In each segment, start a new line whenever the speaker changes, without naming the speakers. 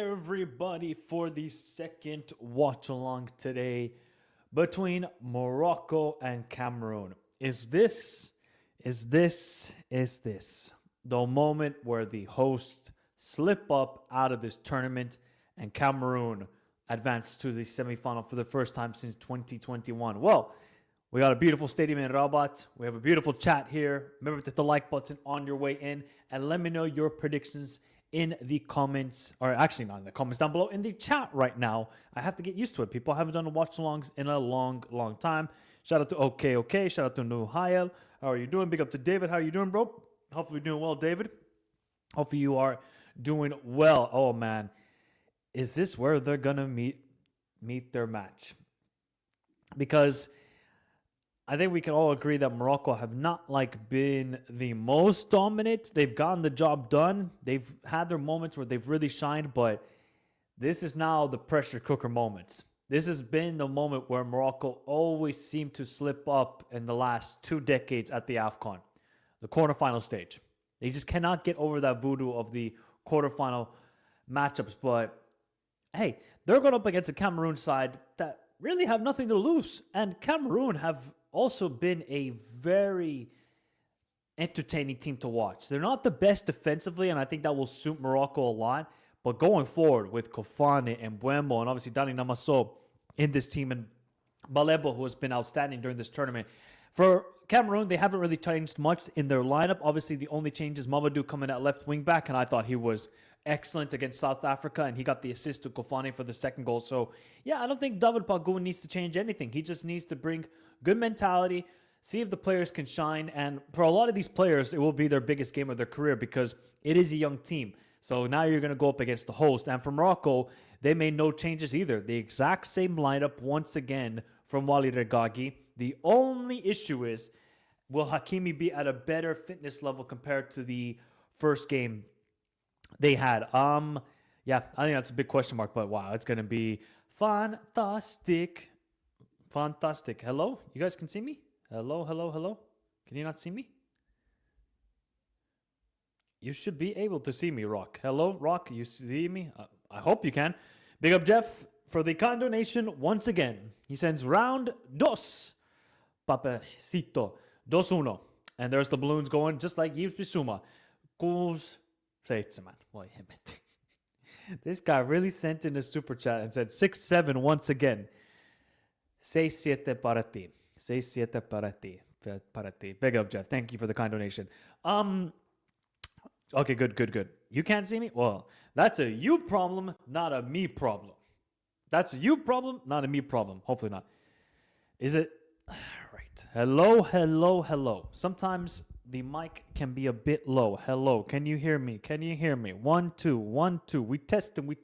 everybody for the second watch along today between Morocco and Cameroon. Is this the moment where the hosts slip up out of this tournament and Cameroon advance to the semifinal for the first time since 2021? Well, we got a beautiful stadium in Rabat. We have a beautiful chat here. Remember to hit the like button on your way in and let me know your predictions in the comments, or actually not in the comments down below, in the chat right now. I have to get used to it. People haven't done watch-alongs in a long time. Shout out to OK. Shout out to Nuhail. How are you doing? Big up to David. How are you doing, bro? Hopefully you're doing well, David. Hopefully you are doing well. Oh, man. Is this where they're going to meet their match? Because I think we can all agree that Morocco have not been the most dominant. They've gotten the job done. They've had their moments where they've really shined, but this is now the pressure cooker moments. This has been the moment where Morocco always seemed to slip up in the last 2 decades at the AFCON, the quarterfinal stage. They just cannot get over that voodoo of the quarterfinal matchups. But hey, they're going up against a Cameroon side that really have nothing to lose. And Cameroon have also been a very entertaining team to watch. They're not the best defensively, and I think that will suit Morocco a lot. But going forward with Kofane and Buemo and obviously Dani Namaso in this team, and Balebo, who has been outstanding during this tournament. For Cameroon, they haven't really changed much in their lineup. Obviously, the only change is Mamadou coming at left wing back, and I thought he was excellent against South Africa, and he got the assist to Kofane for the second goal. So, yeah, I don't think David Pagoun needs to change anything. He just needs to bring good mentality, see if the players can shine, and for a lot of these players, it will be their biggest game of their career because it is a young team. So now you're going to go up against the host. And for Morocco, they made no changes either. The exact same lineup once again from Wally Regragui. The only issue is, will Hakimi be at a better fitness level compared to the first game they had? Yeah, I think that's a big question mark, but wow, it's going to be fantastic. Fantastic. Hello? You guys can see me? Hello? Can you not see me? You should be able to see me, Rock. Hello, Rock, you see me? I hope you can. Big up Jeff for the kind donation once again. He sends round dos. Papacito. 2-1. And there's the balloons going just like Yves Bissouma. Goals. This guy really sent in a super chat and said 6-7 once again. 6-7 para ti. 6-7 para ti. Para ti. Big up, Jeff. Thank you for the kind donation. Okay, good. You can't see me? Well, that's a you problem, not a me problem. That's a you problem, not a me problem. Hopefully not. Is it? Right. Hello. Sometimes the mic can be a bit low. Hello. Can you hear me? 1, 2, 1, 2. We testing.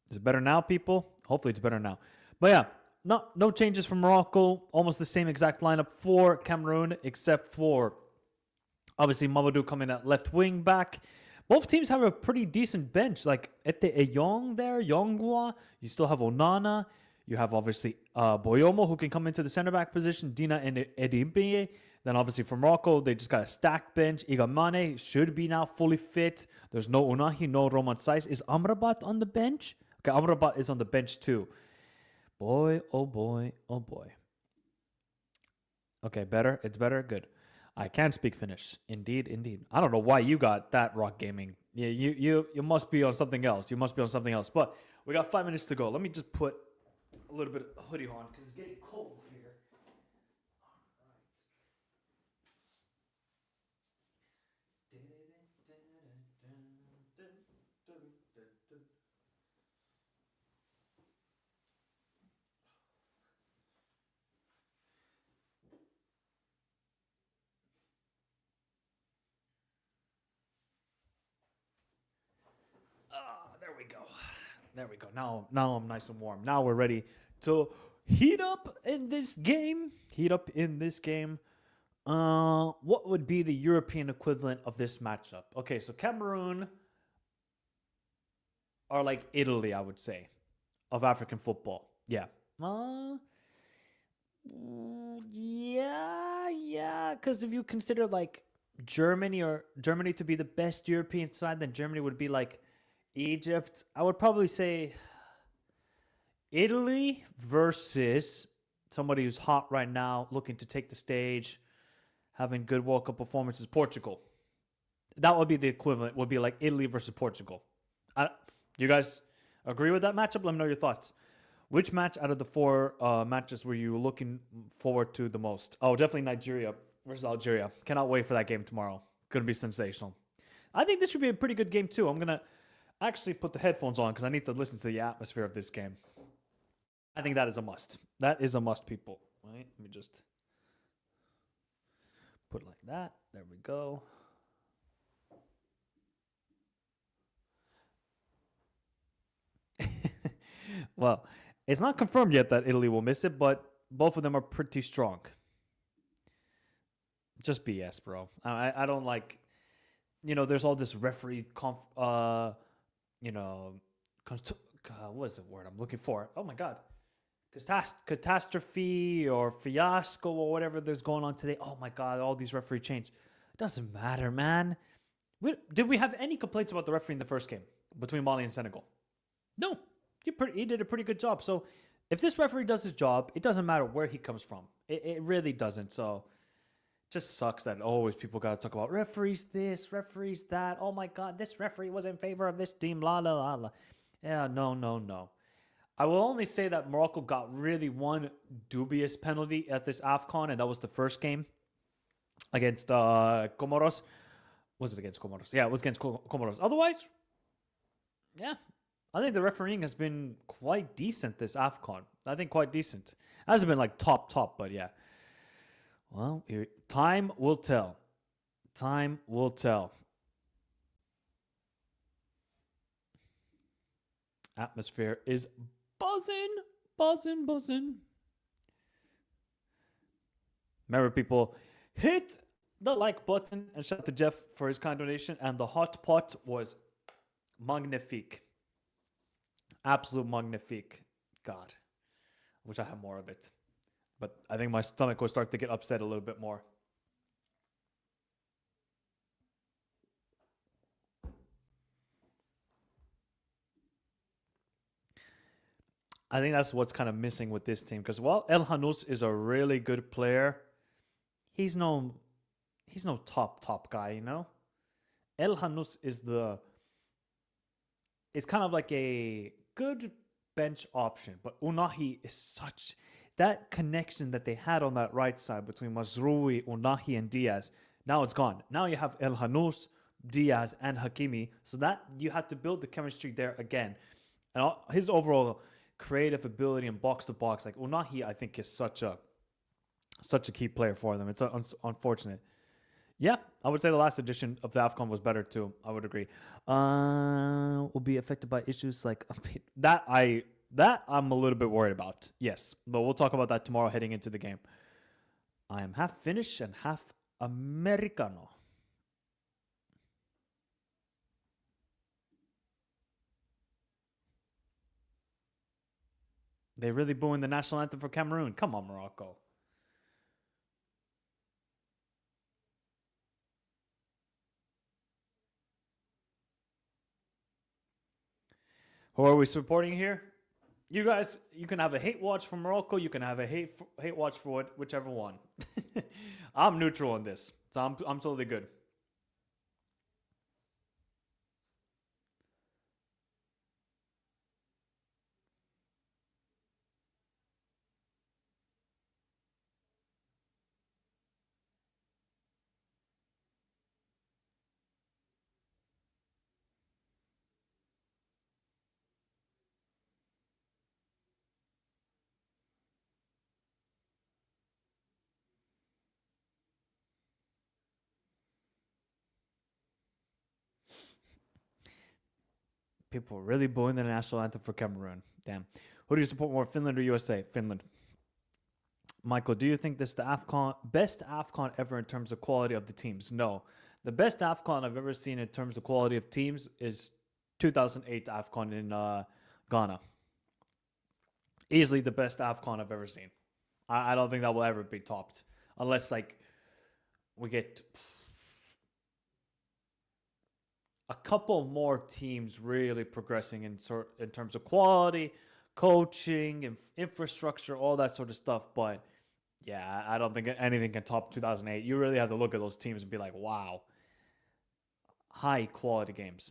Is it better now, people? Hopefully it's better now. But yeah. No changes from Morocco. Almost the same exact lineup for Cameroon, except for obviously Mamadou coming at left wing back. Both teams have a pretty decent bench. Like Ete Eyong there, Yongwa. You still have Onana. You have obviously Boyomo, who can come into the center back position. Dina and Edimbe. Then obviously for Morocco, they just got a stacked bench. Igamane should be now fully fit. There's no Unahi, no Roman Saiz. Is Amrabat on the bench? Okay, Amrabat is on the bench too. Boy. Okay, better? It's better? Good. I can speak Finnish. Indeed. I don't know why you got that, Rock Gaming. Yeah, you must be on something else. But we got 5 minutes to go. Let me just put a little bit of hoodie on because it's getting cold here. There we go. Now I'm nice and warm. Now we're ready to heat up in this game. What would be the European equivalent of this matchup? Okay, so Cameroon are like Italy, I would say, of African football. Yeah. Yeah. Because if you consider like Germany to be the best European side, then Germany would be like Egypt. I would probably say Italy versus somebody who's hot right now, looking to take the stage, having good World Cup performances. Portugal. That would be the equivalent. Would be like Italy versus Portugal. Do you guys agree with that matchup? Let me know your thoughts. Which match out of the four matches were you looking forward to the most? Oh, definitely Nigeria versus Algeria. Cannot wait for that game tomorrow. Going to be sensational. I think this should be a pretty good game too. I'm going to actually put the headphones on because I need to listen to the atmosphere of this game. I think that is a must. That is a must, people. Right? Let me just put it like that. There we go. Well, it's not confirmed yet that Italy will miss it, but both of them are pretty strong. Just BS, bro. I don't like, there's all this referee what is the word I'm looking for? Oh my God. Catastrophe or fiasco or whatever there's going on today. Oh my God, all these referee change. Doesn't matter, man. Did we have any complaints about the referee in the first game between Mali and Senegal? No. He did a pretty good job. So if this referee does his job, it doesn't matter where he comes from. It really doesn't. So it just sucks that always people got to talk about referees this, referees that. Oh my God, this referee was in favor of this team. La, la, la, la. Yeah, no. I will only say that Morocco got really one dubious penalty at this AFCON, and that was the first game against Comoros. Was it against Comoros? Yeah, it was against Comoros. Otherwise, yeah, I think the refereeing has been quite decent this AFCON. I think quite decent. It hasn't been like top, but yeah. Well, time will tell. Time will tell. Atmosphere is buzzing. Remember, people, hit the like button and shout out to Jeff for his kind donation. And the hot pot was magnifique. Absolute magnifique. God, I wish I had more of it. But I think my stomach will start to get upset a little bit more. I think that's what's kind of missing with this team. Because while El Hanous is a really good player, he's no top guy, El Hanous is kind of like a good bench option, but Unahi is such that connection that they had on that right side between Mazroui, Unahi, and Diaz. Now it's gone. Now you have El Hanous, Diaz, and Hakimi, so that you have to build the chemistry there again. And his overall creative ability in box to box, like Unahi, I think is such a key player for them. It's unfortunate. Yeah, I would say the last edition of the AFCON was better too. I would agree. Will be affected by issues like that. I'm a little bit worried about. Yes, but we'll talk about that tomorrow heading into the game. I am half Finnish and half Americano. They really booing the national anthem for Cameroon. Come on, Morocco. Who are we supporting here? You guys, you can have a hate watch for Morocco. You can have a hate watch for whichever one. I'm neutral on this, so I'm totally good. People really booing the national anthem for Cameroon. Damn. Who do you support more, Finland or USA? Finland. Michael, do you think this is the best AFCON ever in terms of quality of the teams? No. The best AFCON I've ever seen in terms of quality of teams is 2008 AFCON in Ghana. Easily the best AFCON I've ever seen. I don't think that will ever be topped. Unless, like, we get a couple more teams really progressing in terms of quality, coaching, and infrastructure, all that sort of stuff. But yeah, I don't think anything can top 2008. You really have to look at those teams and be like, wow, high quality games.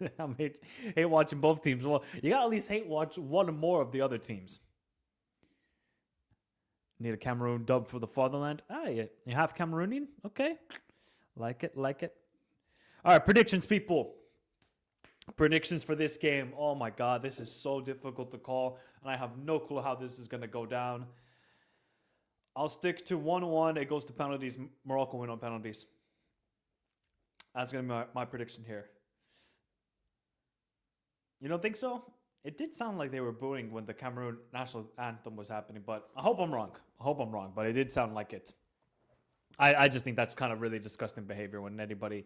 I hate watching both teams. Well, you got to at least hate watch one or more of the other teams. Need a Cameroon dub for the fatherland. Ah, you have Cameroonian? Okay. Like it, like it. All right, predictions, people. Predictions for this game. Oh my God, this is so difficult to call, and I have no clue how this is going to go down. I'll stick to 1-1. It goes to penalties. Morocco win on penalties. That's going to be my prediction here. You don't think so? It did sound like they were booing when the Cameroon national anthem was happening, but I hope I'm wrong. But it did sound like it. I just think that's kind of really disgusting behavior when anybody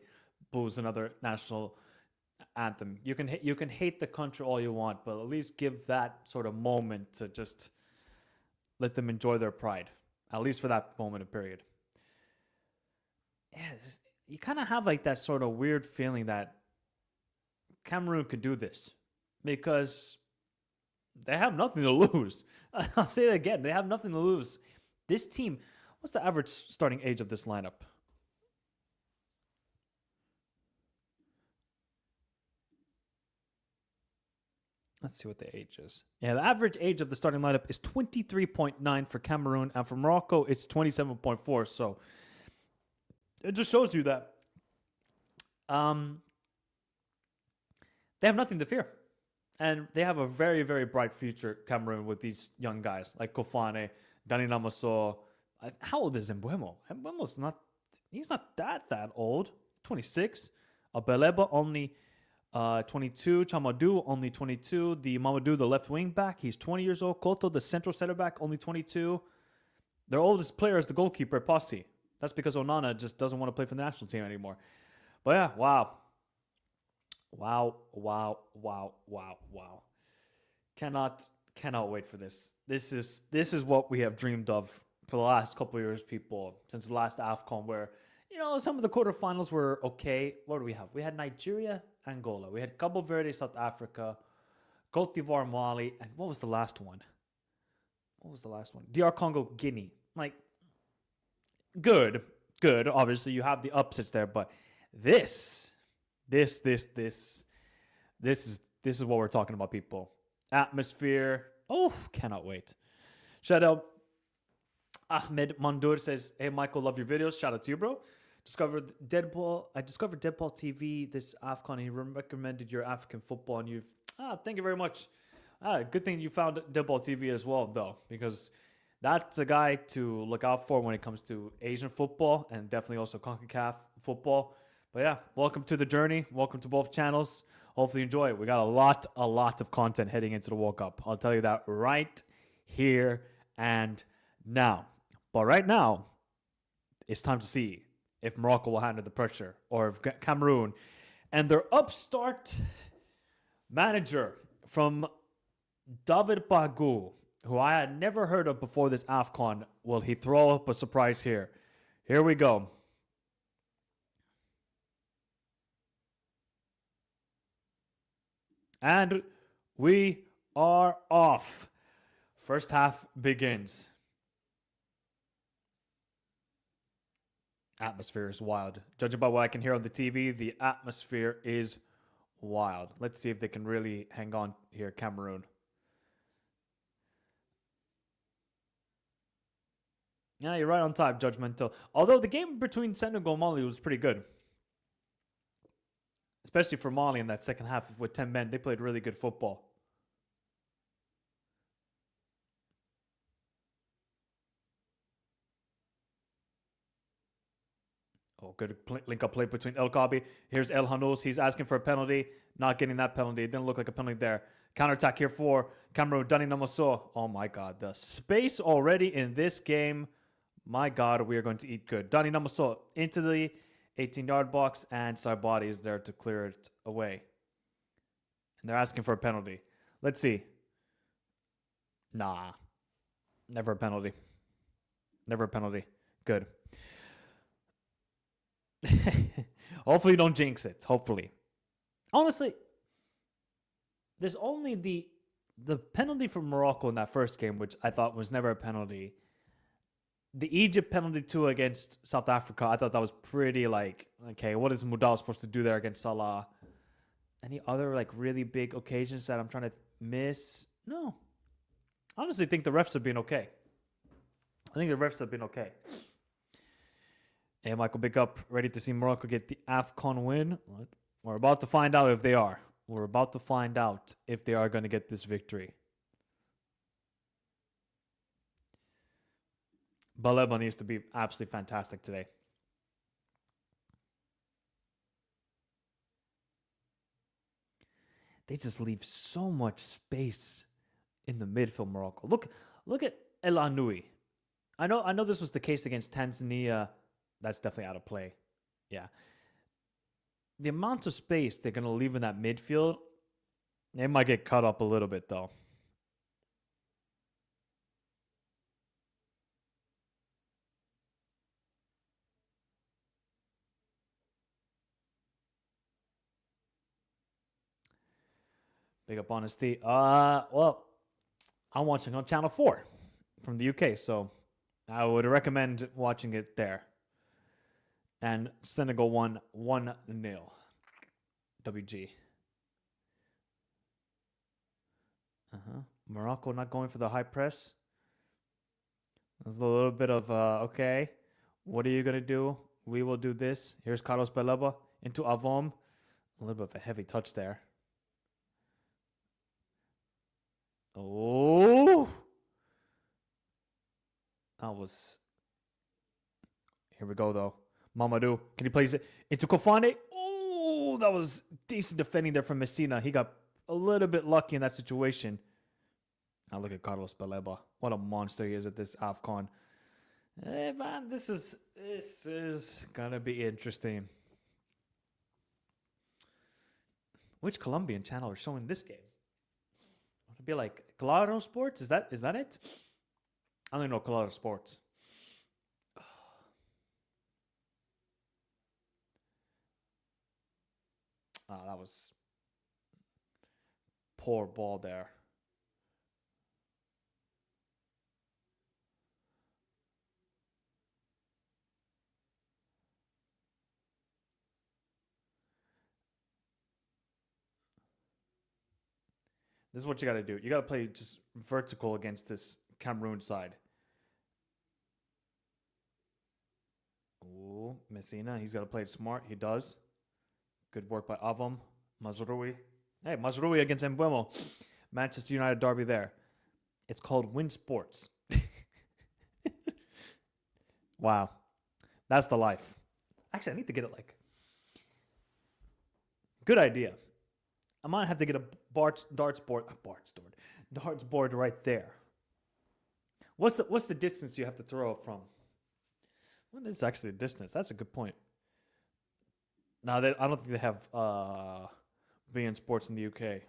boos another national anthem. You can hate the country all you want, but at least give that sort of moment to just let them enjoy their pride, at least for that moment of period. Yeah, you kind of have like that sort of weird feeling that Cameroon could do this because they have nothing to lose. I'll say it again. They have nothing to lose. This team, what's the average starting age of this lineup? Let's see what the age is. Yeah, the average age of the starting lineup is 23.9 for Cameroon, and for Morocco, it's 27.4. So it just shows you that they have nothing to fear. And they have a very, very bright future, Cameroon, with these young guys like Kofane, Dani Namaso. How old is Mbuemo? Mbuemo's not, he's not that old. 26. Beleba only 22. Chamadou only 22. The Mamadou, the left wing back, he's 20 years old. Koto, the central center back, only 22. Their oldest player is the goalkeeper, Posse. That's because Onana just doesn't want to play for the national team anymore. But yeah, wow. Cannot wait for this. This is what we have dreamed of for the last couple of years, people, since the last AFCON, where some of the quarterfinals were okay. What do we have? We had Nigeria, Angola. We had Cabo Verde, South Africa, Cote d'Ivoire, Mali, and what was the last one? DR Congo, Guinea. Like, good. Obviously, you have the upsets there, but this is what we're talking about, people. Atmosphere. Oh, cannot wait. Shout out Ahmed Mandur says, "Hey Michael, love your videos." Shout out to you, bro. I discovered Deadball TV this AFCON. He recommended your African football, and thank you very much. Good thing you found Deadball TV as well, though, because that's a guy to look out for when it comes to Asian football and definitely also CONCACAF football. But yeah, welcome to the journey. Welcome to both channels. Hopefully you enjoy it. We got a lot of content heading into the World Cup. I'll tell you that right here and now. But right now, it's time to see if Morocco will handle the pressure or if Cameroon and their upstart manager from David Bagou, who I had never heard of before this AFCON, will he throw up a surprise here? Here we go. And we are off. First half begins. Atmosphere is wild. Judging by what I can hear on the TV, the atmosphere is wild. Let's see if they can really hang on here, Cameroon. Yeah, you're right on time, judgmental. Although the game between Senegal and Mali was pretty good. Especially for Mali in that second half with 10 men. They played really good football. Oh, good link-up play between El Kabi. Here's El Hanous. He's asking for a penalty. Not getting that penalty. It didn't look like a penalty there. Counter-attack here for Cameroon, Dani Namaso. Oh my God, the space already in this game. My God, we are going to eat good. Dani Namaso into the 18-yard box, and Saibati is there to clear it away. And they're asking for a penalty. Let's see. Nah. Never a penalty. Never a penalty. Good. Hopefully you don't jinx it. Hopefully. Honestly, there's only the penalty for Morocco in that first game, which I thought was never a penalty. The Egypt penalty too against South Africa, I thought that was pretty okay, what is Mudal supposed to do there against Salah? Any other really big occasions that I'm trying to miss? No. I honestly think the refs have been okay. Hey, Michael, big up. Ready to see Morocco get the AFCON win? We're about to find out if they are. We're about to find out if they are going to get this victory. Baleba needs to be absolutely fantastic today. They just leave so much space in the midfield, Morocco. Look at El Anoui. I know this was the case against Tanzania. That's definitely out of play. Yeah. The amount of space they're going to leave in that midfield, they might get cut up a little bit, though. Big up honesty. Well, I'm watching on Channel 4 from the UK, so I would recommend watching it there. And Senegal won 1-0. WG. Morocco not going for the high press. There's a little bit of, okay, what are you going to do? We will do this. Here's Carlos Baleba into Avom. A little bit of a heavy touch there. Oh! That was... Here we go, though. Mamadou, can he place it into Kofane? Oh, that was decent defending there from Messina. He got a little bit lucky in that situation. Now look at Carlos Baleba. What a monster he is at this AFCON. Hey, man, this is gonna be interesting. Which Colombian channel is showing this game? It'd be like Claro Sports. Is that it? I don't know Claro Sports. Oh, that was poor ball there. This is what you got to do. You got to play just vertical against this Cameroon side. Ooh, Messina. He's got to play it smart. He does. Good work by Avom. Mazrui. Hey, Mazrui against Mbuemo. Manchester United derby there. It's called Win Sports. Wow. That's the life. Actually, I need to get it Good idea. I might have to get a darts board right there. What's the distance you have to throw from? What is actually the distance? That's a good point. Now, I don't think they have VN Sports in the UK.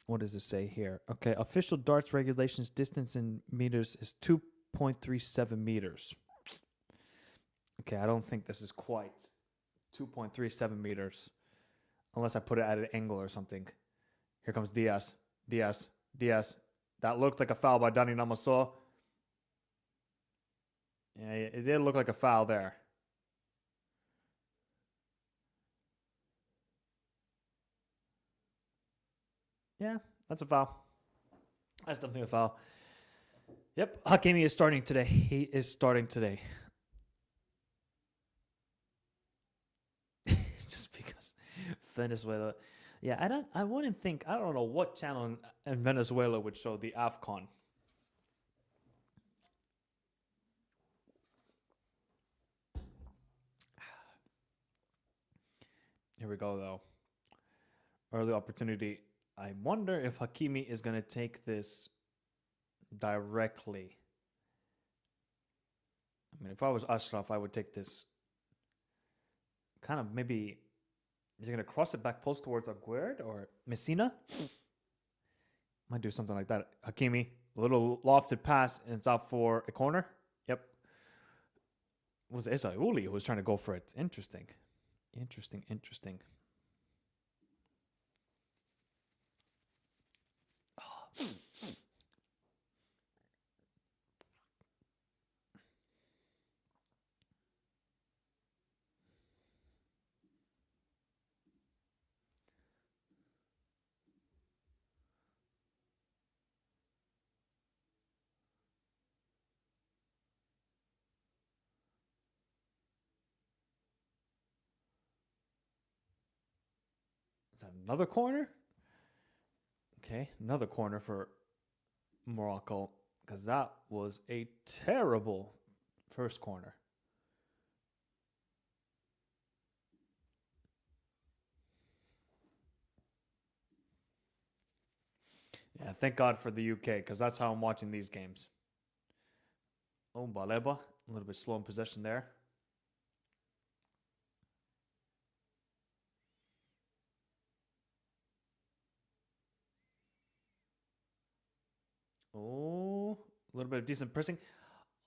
What does it say here? Okay, official darts regulations distance in meters is 2.37 meters. Okay, I don't think this is quite 2.37 meters. Unless I put it at an angle or something. Here comes Diaz. That looked like a foul by Dani Namaso. Yeah, it did look like a foul there. Yeah, that's a foul. That's definitely a foul. Yep, Hakimi is starting today. He is starting today. Just because Venezuela. Yeah, I wouldn't think, I don't know what channel in Venezuela would show the AFCON. Here we go, though. Early opportunity. I wonder if Hakimi is going to take this directly. I mean, if I was Ashraf, I would take this kind of maybe. Is he going to cross it back post towards Aguerd or Messina? Might do something like that. Hakimi, a little lofted pass, and it's out for a corner. Yep. It was Esaouli who was trying to go for it. Interesting. Is that another corner? Okay, another corner for Morocco, because that was a terrible first corner. Yeah, thank God for the UK, because that's how I'm watching these games. Oh, Baleba, a little bit slow in possession there. Oh, a little bit of decent pressing.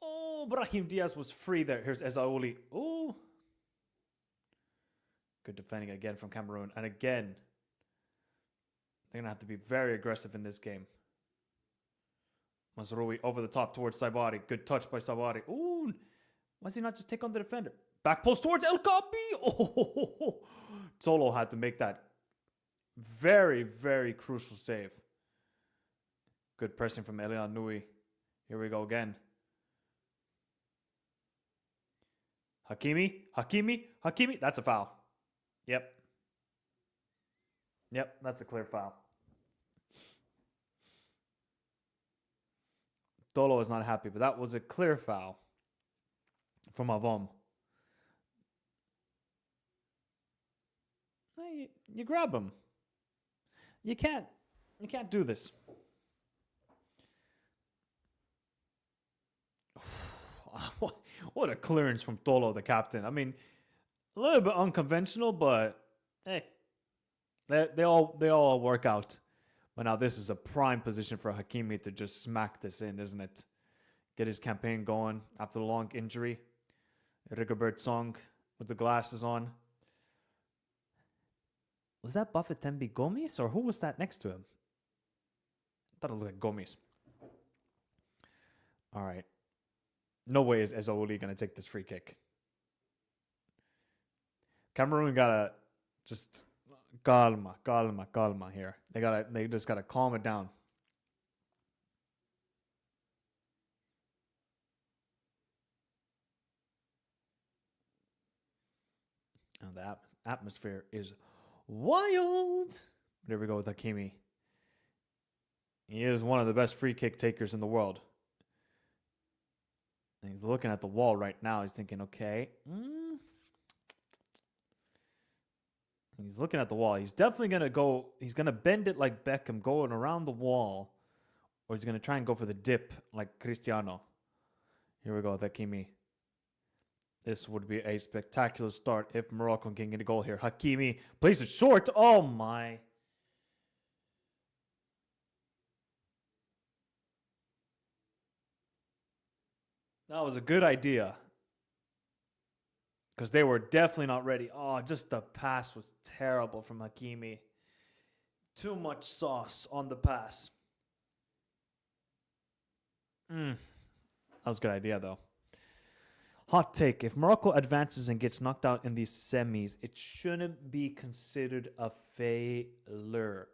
Oh, Brahim Diaz was free there. Here's Esaouli. Oh. Good defending again from Cameroon. And again, they're going to have to be very aggressive in this game. Mazraoui over the top towards Saibari. Good touch by Saibari. Ooh. Why does he not just take on the defender? Back post towards El Kabi. Oh. Tolo had to make that very, very crucial save. Good pressing from Elian Nui. Here we go again. Hakimi. That's a foul. Yep, that's a clear foul. Tolo is not happy, but that was a clear foul from Avom. You grab him. You can't do this. What a clearance from Tolo, the captain. I mean, a little bit unconventional, but hey, they all work out. But now this is a prime position for Hakimi to just smack this in, isn't it? Get his campaign going after the long injury. Rigobert Song with the glasses on. Was that Bafetembi Gomis, or who was that next to him? I thought it looked like Gomis. All right. No way is Esaouli going to take this free kick. Cameroon gotta just calma here. They just gotta calm it down. And the atmosphere is wild. There we go with Hakimi. He is one of the best free kick takers in the world. And he's looking at the wall right now. He's thinking, okay. He's looking at the wall. He's definitely going to go. He's going to bend it like Beckham, going around the wall. Or he's going to try and go for the dip like Cristiano. Here we go with Hakimi. This would be a spectacular start if Morocco can get a goal here. Hakimi plays it short. Oh, my. That was a good idea. Because they were definitely not ready. Oh, just the pass was terrible from Hakimi. Too much sauce on the pass. That was a good idea, though. Hot take. If Morocco advances and gets knocked out in these semis, it shouldn't be considered a failure.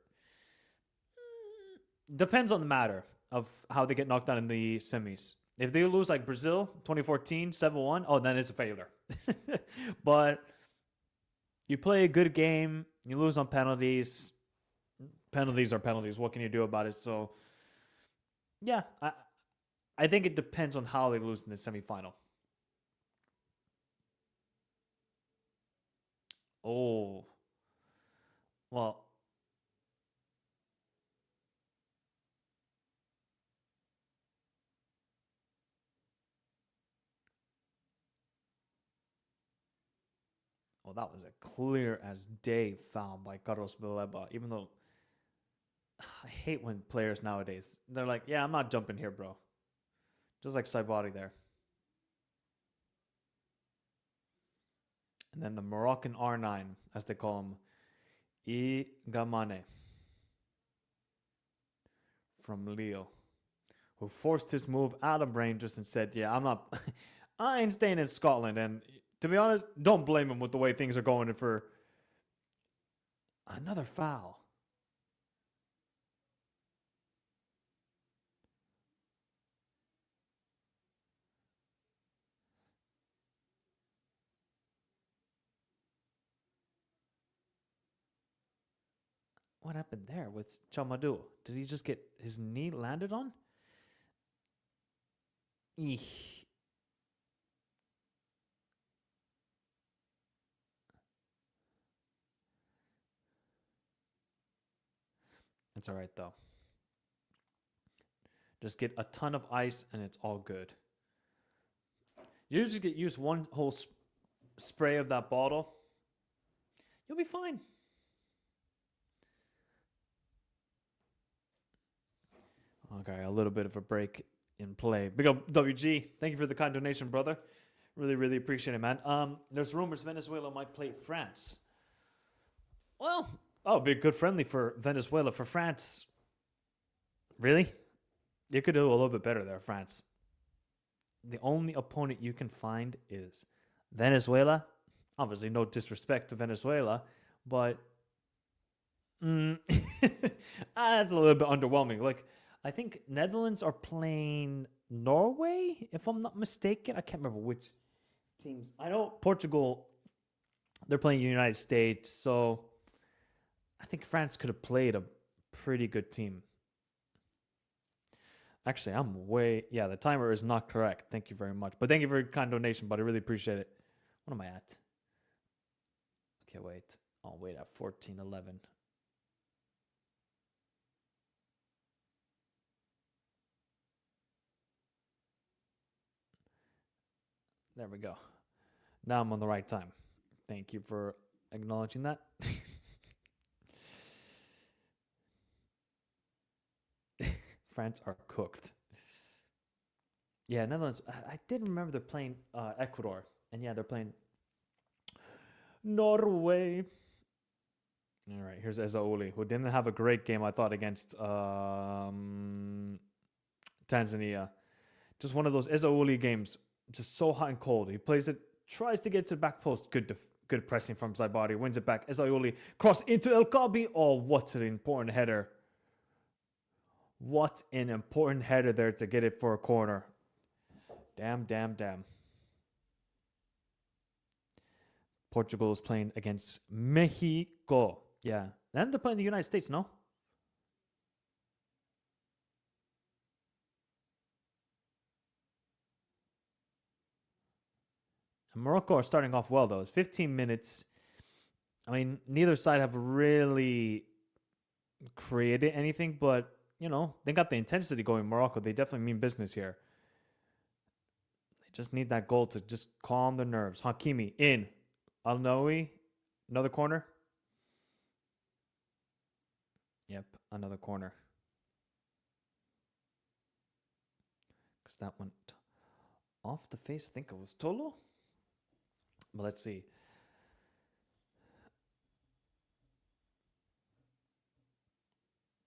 Depends on the matter of how they get knocked out in the semis. If they lose like Brazil, 2014, 7-1, oh, then it's a failure. But you play a good game, you lose on penalties. Penalties are penalties. What can you do about it? So, yeah, I think it depends on how they lose in the semifinal. Oh, Well, that was a clear as day foul by Carlos Vileba. Even though I hate when players nowadays they're like, "Yeah, I'm not jumping here, bro." Just like Saibari there. And then the Moroccan R9, as they call him, I Gamane from Lille, who forced his move out of Rangers and said, "Yeah, I'm not, I ain't staying in Scotland." And to be honest, don't blame him with the way things are going for another foul. What happened there with Chamadou? Did he just get his knee landed on? Eesh. It's all right though. Just get a ton of ice and it's all good. You just get use one whole spray of that bottle, you'll be fine. Okay, a little bit of a break in play. Big up WG. Thank you for the kind donation, brother. Really, really appreciate it, man. There's rumors Venezuela might play France. Well, oh, it'd be a good friendly for Venezuela. For France, really? You could do a little bit better there, France. The only opponent you can find is Venezuela. Obviously, no disrespect to Venezuela, but that's a little bit underwhelming. Like, I think Netherlands are playing Norway, if I'm not mistaken. I can't remember which teams. I know Portugal, they're playing the United States, so I think France could have played a pretty good team. Actually, yeah, the timer is not correct. Thank you very much. But thank you for your kind donation, but I really appreciate it. What am I at? Okay, wait. Oh, wait, at 14:11. There we go. Now I'm on the right time. Thank you for acknowledging that. France are cooked. Yeah, Netherlands. I did remember they're playing Ecuador. And yeah, they're playing Norway. All right, here's Ezauli, who didn't have a great game, I thought, against Tanzania. Just one of those Ezauli games, just so hot and cold. He plays it, tries to get to the back post. Good pressing from Zaibari. Wins it back. Ezauli cross into El Kabi. Oh, what an important header. What an important header there to get it for a corner. Damn. Portugal is playing against Mexico. Yeah. And they're playing the United States, no? And Morocco are starting off well, though. It's 15 minutes. I mean, neither side have really created anything, but, they got the intensity going. Morocco, they definitely mean business here. They just need that goal to just calm the nerves. Hakimi in. Al-Nouri, another corner. Yep, another corner. Because that went off the face. I think it was Tolo. But let's see.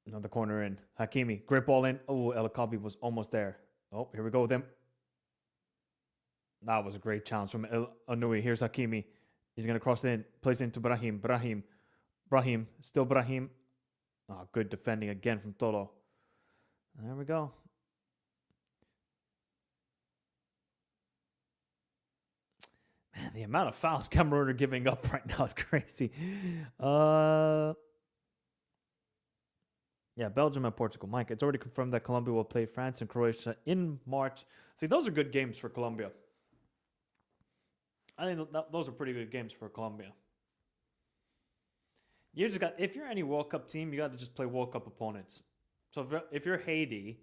Another corner in. Hakimi, great ball in. Oh, El Kabi was almost there. Oh, here we go with him. That was a great challenge from El Anui. Here's Hakimi. He's going to cross in. Plays into Brahim. Brahim. Still Brahim. Oh, good defending again from Tolo. There we go. Man, the amount of fouls Cameroon are giving up right now is crazy. Yeah, Belgium and Portugal. Mike, it's already confirmed that Colombia will play France and Croatia in March. See, those are good games for Colombia. I think those are pretty good games for Colombia. You just got, if you're any World Cup team, you got to just play World Cup opponents. So if you're Haiti,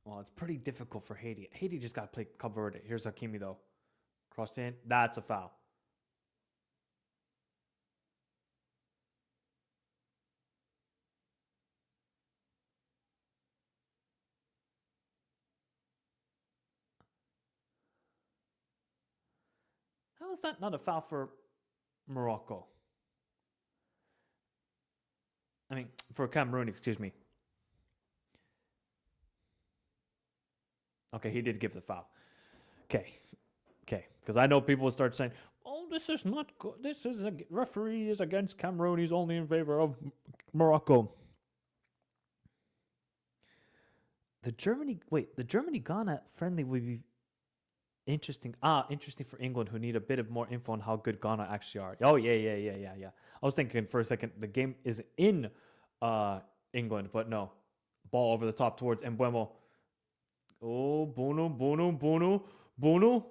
well, it's pretty difficult for Haiti. Haiti just got to play Cabo Verde. Here's Hakimi, though. Cross in. That's a foul. How is that not a foul for Morocco? I mean, for Cameroon, excuse me. Okay, he did give the foul. Okay. Because I know people will start saying, "Oh, this is not good. This is a referee is against Cameroon. He's only in favor of Morocco." The Germany Ghana friendly would be interesting. Interesting for England, who need a bit of more info on how good Ghana actually are. Oh yeah. I was thinking for a second the game is in England, but no. Ball over the top towards Mbeumo. Oh, Bono.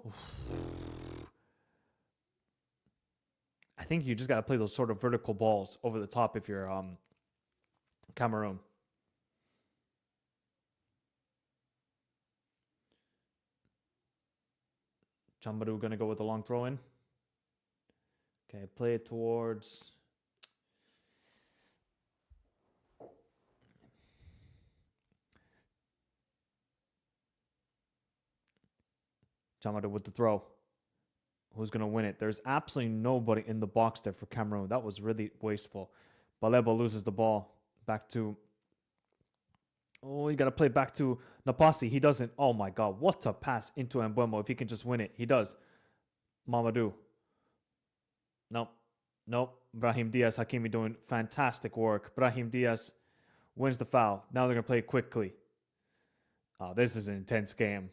I think you just got to play those sort of vertical balls over the top if you're Cameroon. Chambadu going to go with the long throw in. Okay, play it towards. Chambadu with the throw. Who's going to win it? There's absolutely nobody in the box there for Cameroon. That was really wasteful. Baleba loses the ball. Back to. Oh, you got to play back to Napasi. He doesn't. Oh my God. What a pass into Mbeumo. If he can just win it. He does. Mamadou. Nope. Brahim Diaz, Hakimi doing fantastic work. Brahim Diaz wins the foul. Now they're going to play quickly. Oh, this is an intense game.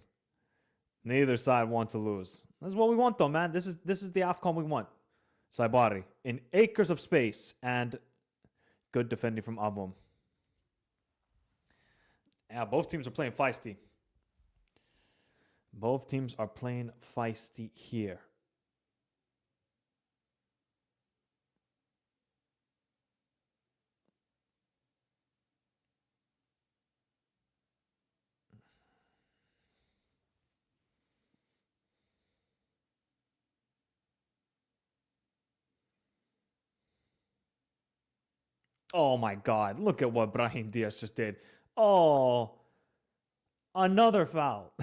Neither side want to lose. That's what we want, though, man. This is the AFCON we want. Saibari in acres of space and good defending from Abum. Yeah, both teams are playing feisty. Both teams are playing feisty here. Oh my God, look at what Brahim Diaz just did. Oh, another foul.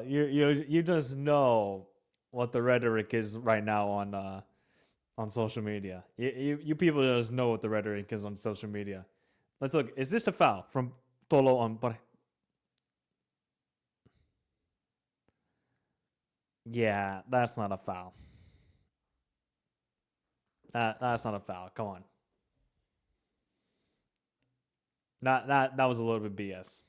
You just know what the rhetoric is right now on social media. You people just know what the rhetoric is on social media. Let's look. Is this a foul from Tolo on? Yeah, that's not a foul. That's not a foul. Come on. That was a little bit BS.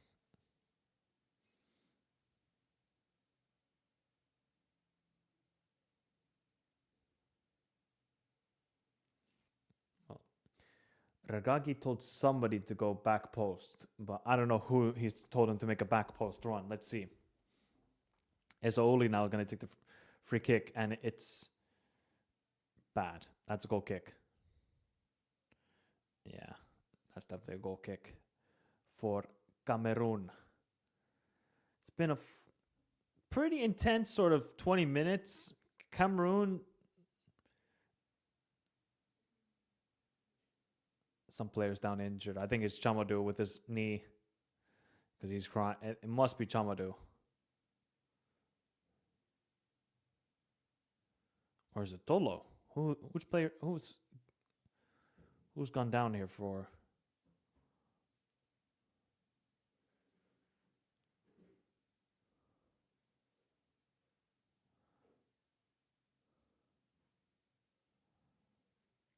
Ragagi told somebody to go back post, but I don't know who he's told him to make a back post run. Let's see. Ezouli now going to take the free kick, and it's bad. That's a goal kick. Yeah, that's definitely a goal kick for Cameroon. It's been a pretty intense sort of 20 minutes. Cameroon, some players down injured. I think it's Chamadou with his knee because he's crying. It must be Chamadou. Or is it Tolo? Which player? Who's gone down here for?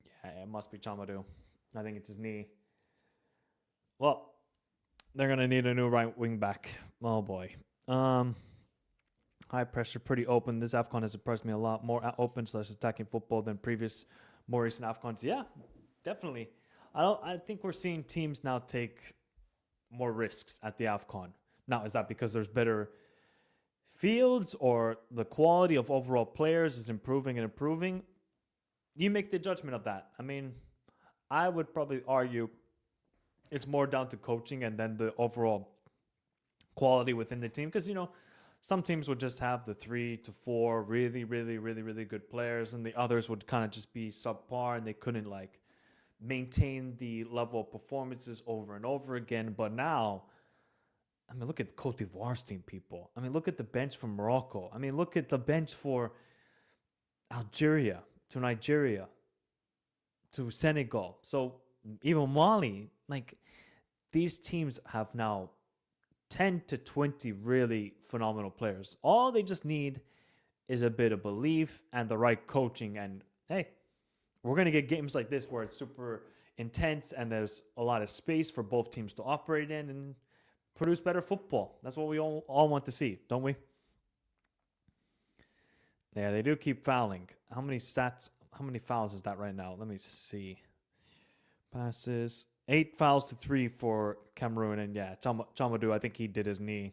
Yeah, it must be Chamadou. I think it's his knee. Well, they're gonna need a new right wing back. Oh boy. High pressure, pretty open. This AFCON has impressed me a lot. More open / attacking football than previous, more recent AFCONs. Yeah, definitely. I think we're seeing teams now take more risks at the AFCON. Now, is that because there's better fields or the quality of overall players is improving and improving, you make the judgment of that. I mean, I would probably argue it's more down to coaching and then the overall quality within the team. Because, some teams would just have the 3 to 4 really, really, really, really good players, and the others would kind of just be subpar and they couldn't maintain the level of performances over and over again. But now, I mean, look at Cote d'Ivoire's team, people. I mean, look at the bench from Morocco. I mean, look at the bench for Algeria, to Nigeria, to Senegal. So even Mali, these teams have now 10 to 20 really phenomenal players. All they just need is a bit of belief and the right coaching. And hey, we're going to get games like this where it's super intense and there's a lot of space for both teams to operate in and produce better football. That's what we all want to see, don't we? Yeah, they do keep fouling. How many fouls is that right now? Let me see. Passes. 8 fouls to 3 for Cameroon. And yeah, Chamadou, I think he did his knee.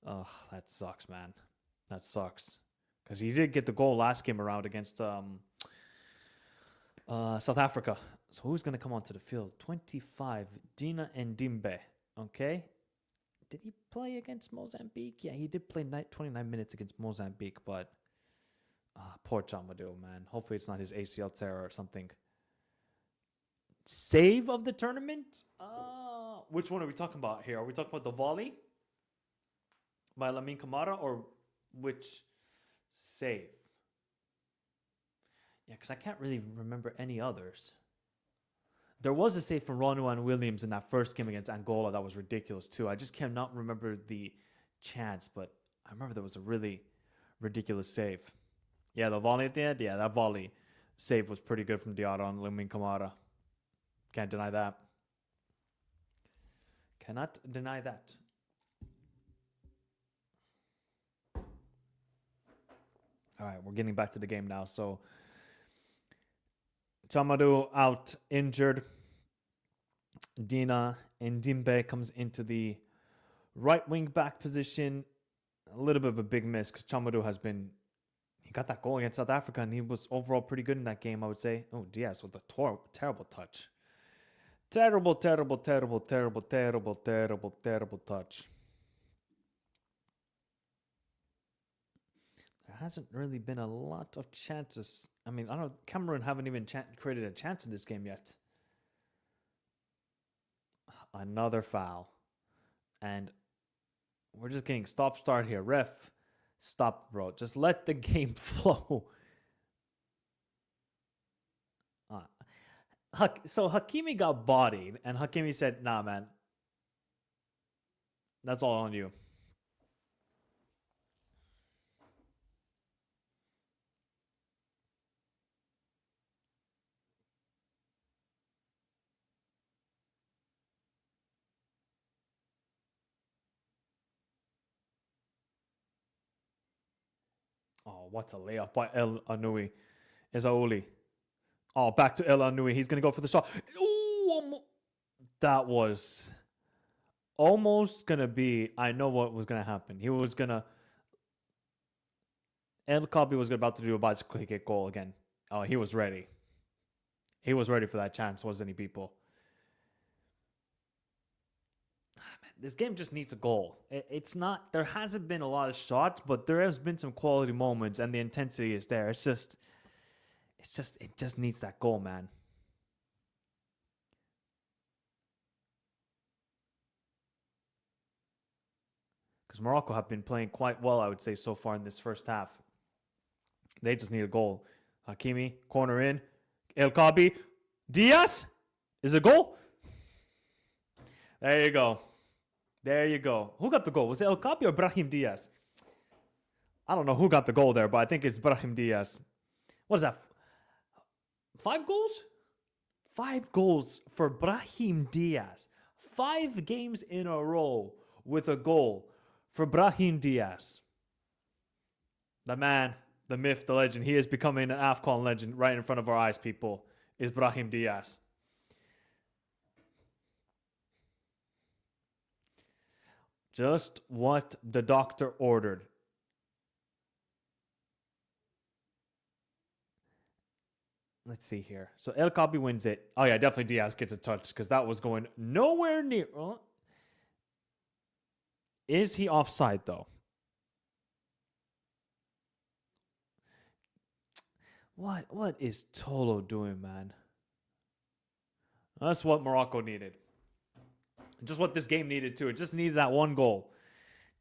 Ugh, that sucks, man. That sucks. Because he did get the goal last game around against South Africa. So who's going to come onto the field? 25, Dina Ndimbe. Okay. Did he play against Mozambique? Yeah, he did play 29 minutes against Mozambique, but poor Chamadou, man. Hopefully it's not his ACL tear or something. Save of the tournament? Which one are we talking about here? Are we talking about the volley by Lamine Camara or which save? Yeah, because I can't really remember any others. There was a save from Ronwan Williams in that first game against Angola that was ridiculous too. I just cannot remember the chance, but I remember there was a really ridiculous save. Yeah, the volley at the end. Yeah, that volley save was pretty good from Diarra on Lamine Camara. Can't deny that. Cannot deny that. All right, we're getting back to the game now. So, Chamadou out injured. Dina Ndimbe comes into the right wing back position. A little bit of a big miss because Chamadou he got that goal against South Africa and he was overall pretty good in that game, I would say. Oh, Diaz with a terrible touch. Terrible touch. There hasn't really been a lot of chances. I mean, I don't know. Cameroon haven't even created a chance in this game yet. Another foul. And we're just getting stop-start here. Ref, stop, bro. Just let the game flow. So Hakimi got bodied, and Hakimi said, nah, man. That's all on you. Oh, what a layup by El Anoui. Ezaouli. Oh, back to El Anoui. He's going to go for the shot. Ooh, that was almost going to be, I know what was going to happen. He was going to, El Kabi was about to do a bicycle kick goal again. Oh, he was ready. He was ready for that chance, wasn't he, people? This game just needs a goal. It's not, there hasn't been a lot of shots, but there has been some quality moments and the intensity is there. It just needs that goal, man. Because Morocco have been playing quite well, I would say, so far in this first half. They just need a goal. Hakimi, corner in. El Kabi. Diaz is a goal. There you go. There you go. Who got the goal? Was it El Kabi or Brahim Diaz? I don't know who got the goal there, but I think it's Brahim Diaz. What is that? 5 goals? 5 goals for Brahim Diaz. 5 games in a row with a goal for Brahim Diaz. The man, the myth, the legend. He is becoming an AFCON legend right in front of our eyes, people, is Brahim Diaz. Just what the doctor ordered. Let's see here. So El Kabi wins it. Oh yeah, definitely Diaz gets a touch because that was going nowhere near. Is he offside though? What is Tolo doing, man? That's what Morocco needed. Just what this game needed too. It just needed that one goal.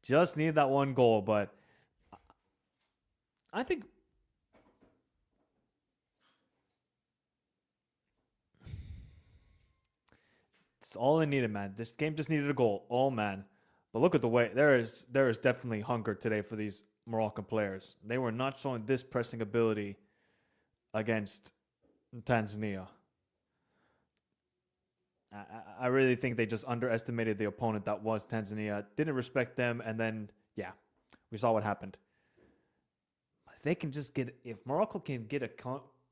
Just needed that one goal, but I think it's all it needed, man. This game just needed a goal. Oh man. But look at the way there is definitely hunger today for these Moroccan players. They were not showing this pressing ability against Tanzania. I really think they just underestimated the opponent that was Tanzania. Didn't respect them, and then yeah, we saw what happened. If they can just get, if Morocco can get a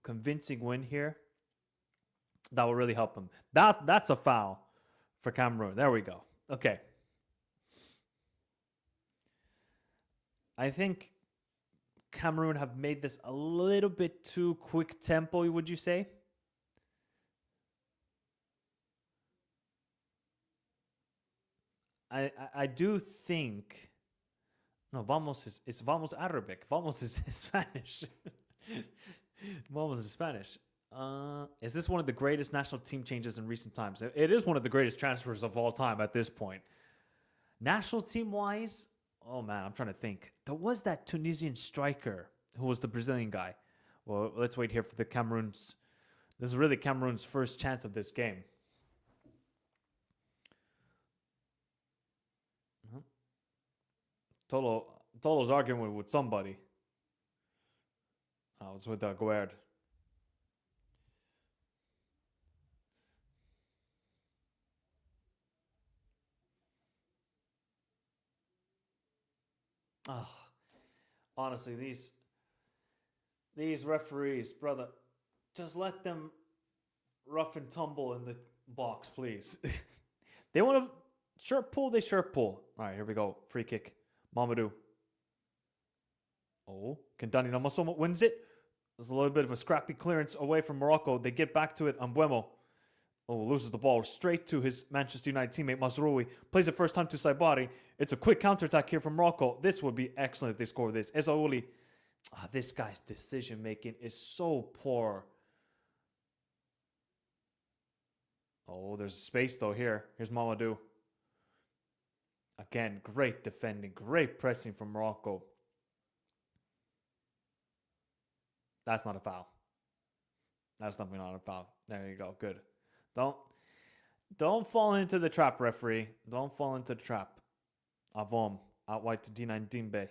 convincing win here, that will really help them. That's a foul for Cameroon. There we go. Okay. I think Cameroon have made this a little bit too quick tempo, would you say? I do think no, vamos is vamos Arabic. Vamos is Spanish. Vamos is Spanish. Is this one of the greatest national team changes in recent times? It is one of the greatest transfers of all time at this point. National team wise, oh man, I'm trying to think. There was that Tunisian striker who was the Brazilian guy. Well, let's wait here for the Cameroon's. This is really Cameroon's first chance of this game. Tolo's arguing with somebody. Oh, it's with Guerd. Oh, honestly, these referees, brother, just let them rough and tumble in the box, please. They want to shirt pull, they shirt pull. All right, here we go. Free kick. Mamadou. Oh, Kandani Namasoma wins it. There's a little bit of a scrappy clearance away from Morocco. They get back to it. Ambuemo. Oh, loses the ball straight to his Manchester United teammate Masroui. Plays it first time to Saibari. It's a quick counterattack here from Morocco. This would be excellent if they score this. Ezaouli. This guy's decision making is so poor. Oh, there's space though here. Here's Mamadou. Again, great defending, great pressing from Morocco. That's not a foul. That's definitely not a foul. There you go. Good. Don't fall into the trap, referee. Don't fall into the trap. Avom out wide to D9 Dimbe.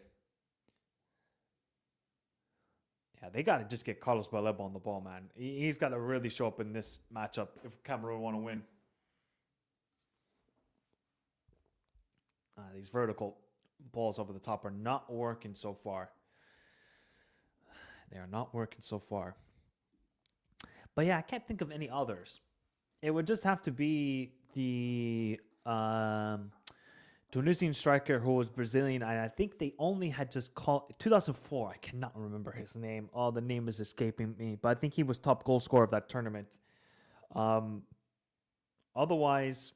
Yeah, they got to just get Carlos Baleba on the ball, man. He's got to really show up in this matchup if Cameroon want to win. These vertical balls over the top are not working so far. They are not working so far. But yeah, I can't think of any others. It would just have to be the Tunisian striker who was Brazilian. And I think they only had just called 2004. I cannot remember his name. Oh, the name is escaping me. But I think he was top goal scorer of that tournament. Otherwise,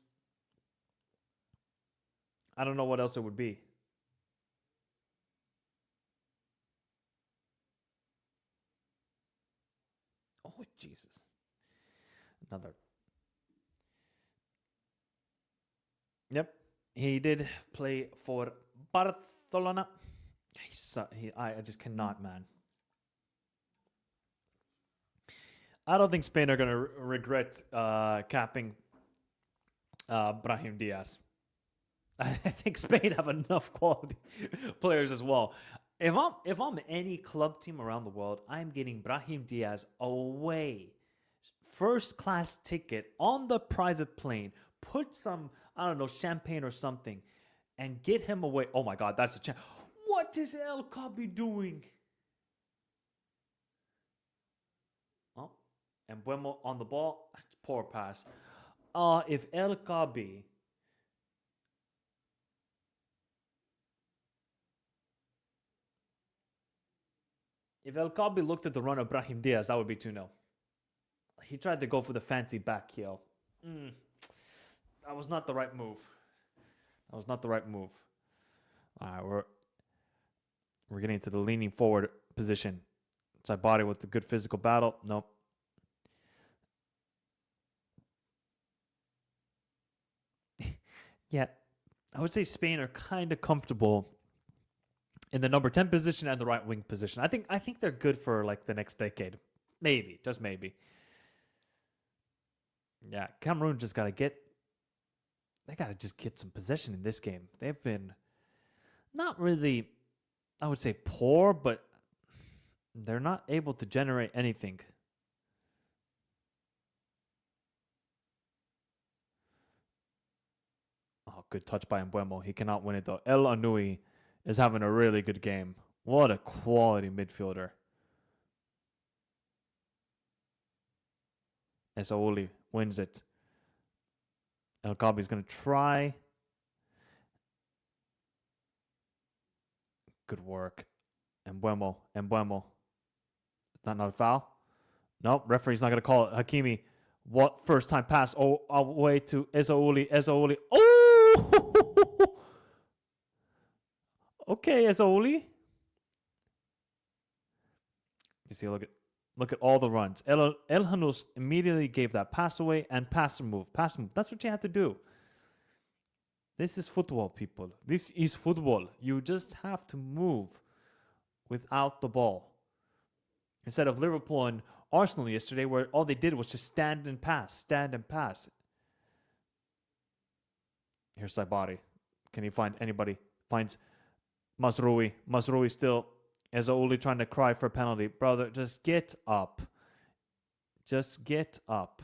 I don't know what else it would be. Oh, Jesus. Another. Yep. He did play for Barcelona. I just cannot, man. I don't think Spain are going to regret capping Brahim Diaz. I think Spain have enough quality players as well. If I'm any club team around the world, I'm getting Brahim Diaz away. First class ticket on the private plane. Put some, I don't know, champagne or something and get him away. Oh my God, that's a chance. What is El Kabi doing? Oh, and Buemo on the ball. Poor pass. If El Kabi If El Kabi looked at the run of Brahim Diaz, that would be 2-0. He tried to go for the fancy back heel. That was not the right move. That was not the right move. All right, we're getting into the leaning forward position. Side body with the good physical battle. Nope. Yeah, I would say Spain are kind of comfortable in the number 10 position and the right wing position. I think they're good for like the next decade. Maybe, just maybe. Yeah, Cameroon just got to just get some possession in this game. They've been not really, I would say, poor, but they're not able to generate anything. Oh, good touch by Mbuemo. He cannot win it though. El Anui is having a really good game. What a quality midfielder. Esauli wins it. El Kabi is going to try. Good work. Mbuemo. Is that not a foul? Nope. Referee's not going to call it. Hakimi. What first time pass? Oh, away to Esauli. Oh! Okay, Esauli. You see, look at all the runs. El Hanous immediately gave that pass away and pass and move. That's what you have to do. This is football, people. This is football. You just have to move without the ball. Instead of Liverpool and Arsenal yesterday, where all they did was just stand and pass. Here's Saibari. Can he find anybody? Finds Mazraoui. Mazraoui still. Esauli trying to cry for a penalty. Brother, just get up. Just get up.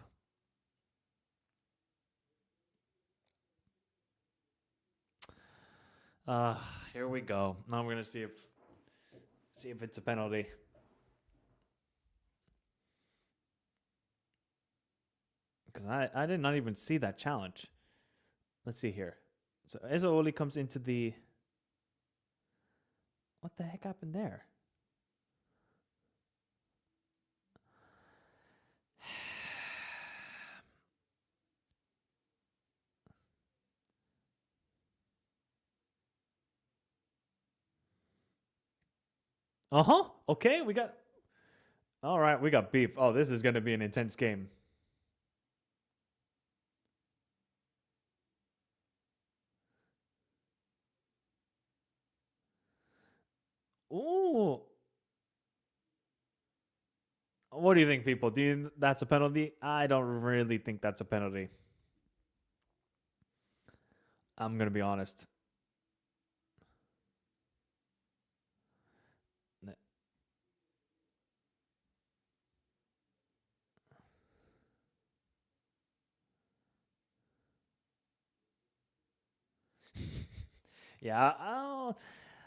Here we go. Now we're gonna see if it's a penalty. Because I did not even see that challenge. Let's see here. So Esauli comes into the. What the heck happened there? Okay, we got. All right, we got beef. Oh, this is going to be an intense game. Ooh. What do you think, people? Do you think that's a penalty? I don't really think that's a penalty. I'm going to be honest. Yeah,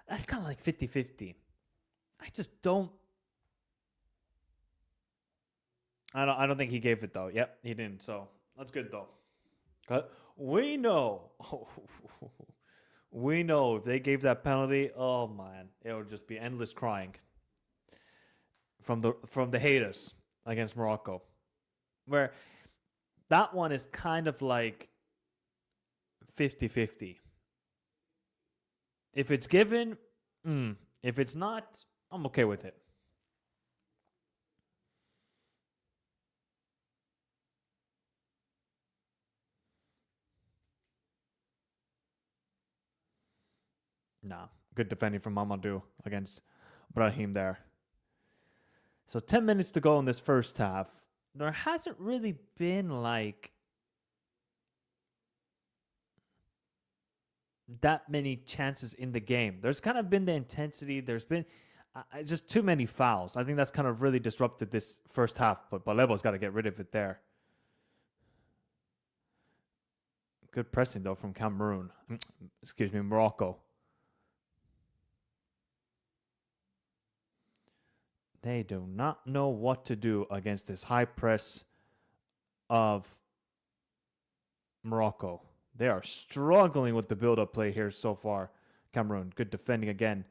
that's kind of like 50-50. I just don't. I don't think he gave it though. Yep, he didn't. So that's good though. We know. We know if they gave that penalty, oh man, it would just be endless crying from the haters against Morocco. Where that one is kind of like 50-50. If it's given, if it's not, I'm okay with it. Nah, good defending from Mamadou against Brahim there. So 10 minutes to go in this first half. There hasn't really been like that many chances in the game. There's kind of been the intensity. There's been just too many fouls. I think that's kind of really disrupted this first half, but Balebo's got to get rid of it there. Good pressing, though, from Cameroon. Excuse me, Morocco. They do not know what to do against this high press of Morocco. They are struggling with the build-up play here so far. Cameroon, good defending again.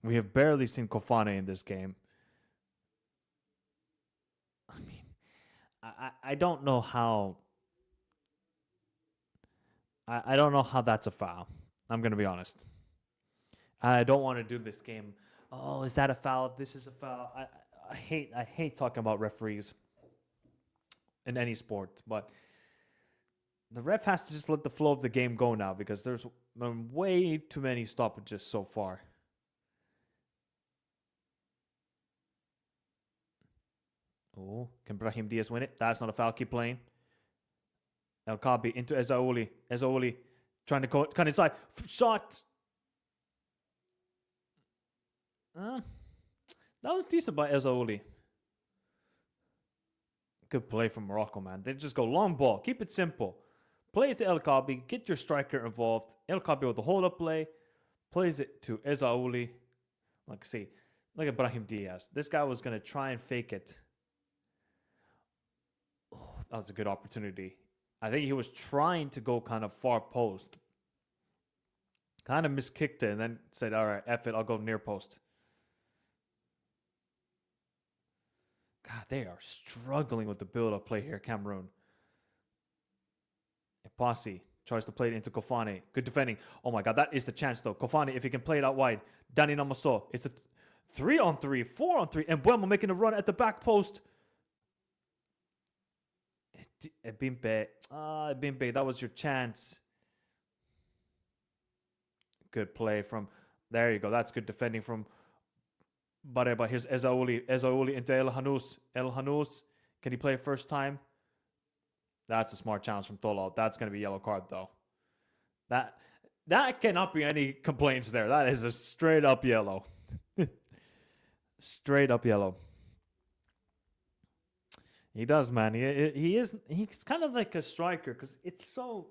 We have barely seen Kofane in this game. I mean, I don't know how. I don't know how that's a foul. I'm gonna be honest. I don't want to do this game. Oh, is that a foul? This is a foul. I hate talking about referees in any sport, but the ref has to just let the flow of the game go now because there's way too many stoppages so far. Oh, can Brahim Diaz win it? That's not a foul. Keep playing. El Kabi into Ezaouli. Ezaouli trying to go cut inside. Shot. That was decent by Ezaouli. Good play from Morocco, man. They just go long ball. Keep it simple. Play it to El Kabi. Get your striker involved. El Kabi with the hold-up play. Plays it to Ezaouli. Look at Brahim Diaz. This guy was going to try and fake it. Oh, that was a good opportunity. I think he was trying to go kind of far post. Kind of miskicked it and then said, all right, F it, I'll go near post. God, they are struggling with the build-up play here, Cameroon. Posse tries to play it into Kofane. Good defending. Oh my God, that is the chance though. Kofane, if he can play it out wide. Danny Namaso. It's a 3-on-3, 4-on-3. And Buemo making a run at the back post. Bimpe. Bimpe, that was your chance. Good play from... There you go. That's good defending from Bareba. Here's Ezaouli. Ezaouli into El Hanous. El Hanous. Can he play it first time? That's a smart challenge from Tolo. That's going to be yellow card, though. That cannot be any complaints there. That is a straight up yellow. Straight up yellow. He does, man. He's kind of like a striker because it's so...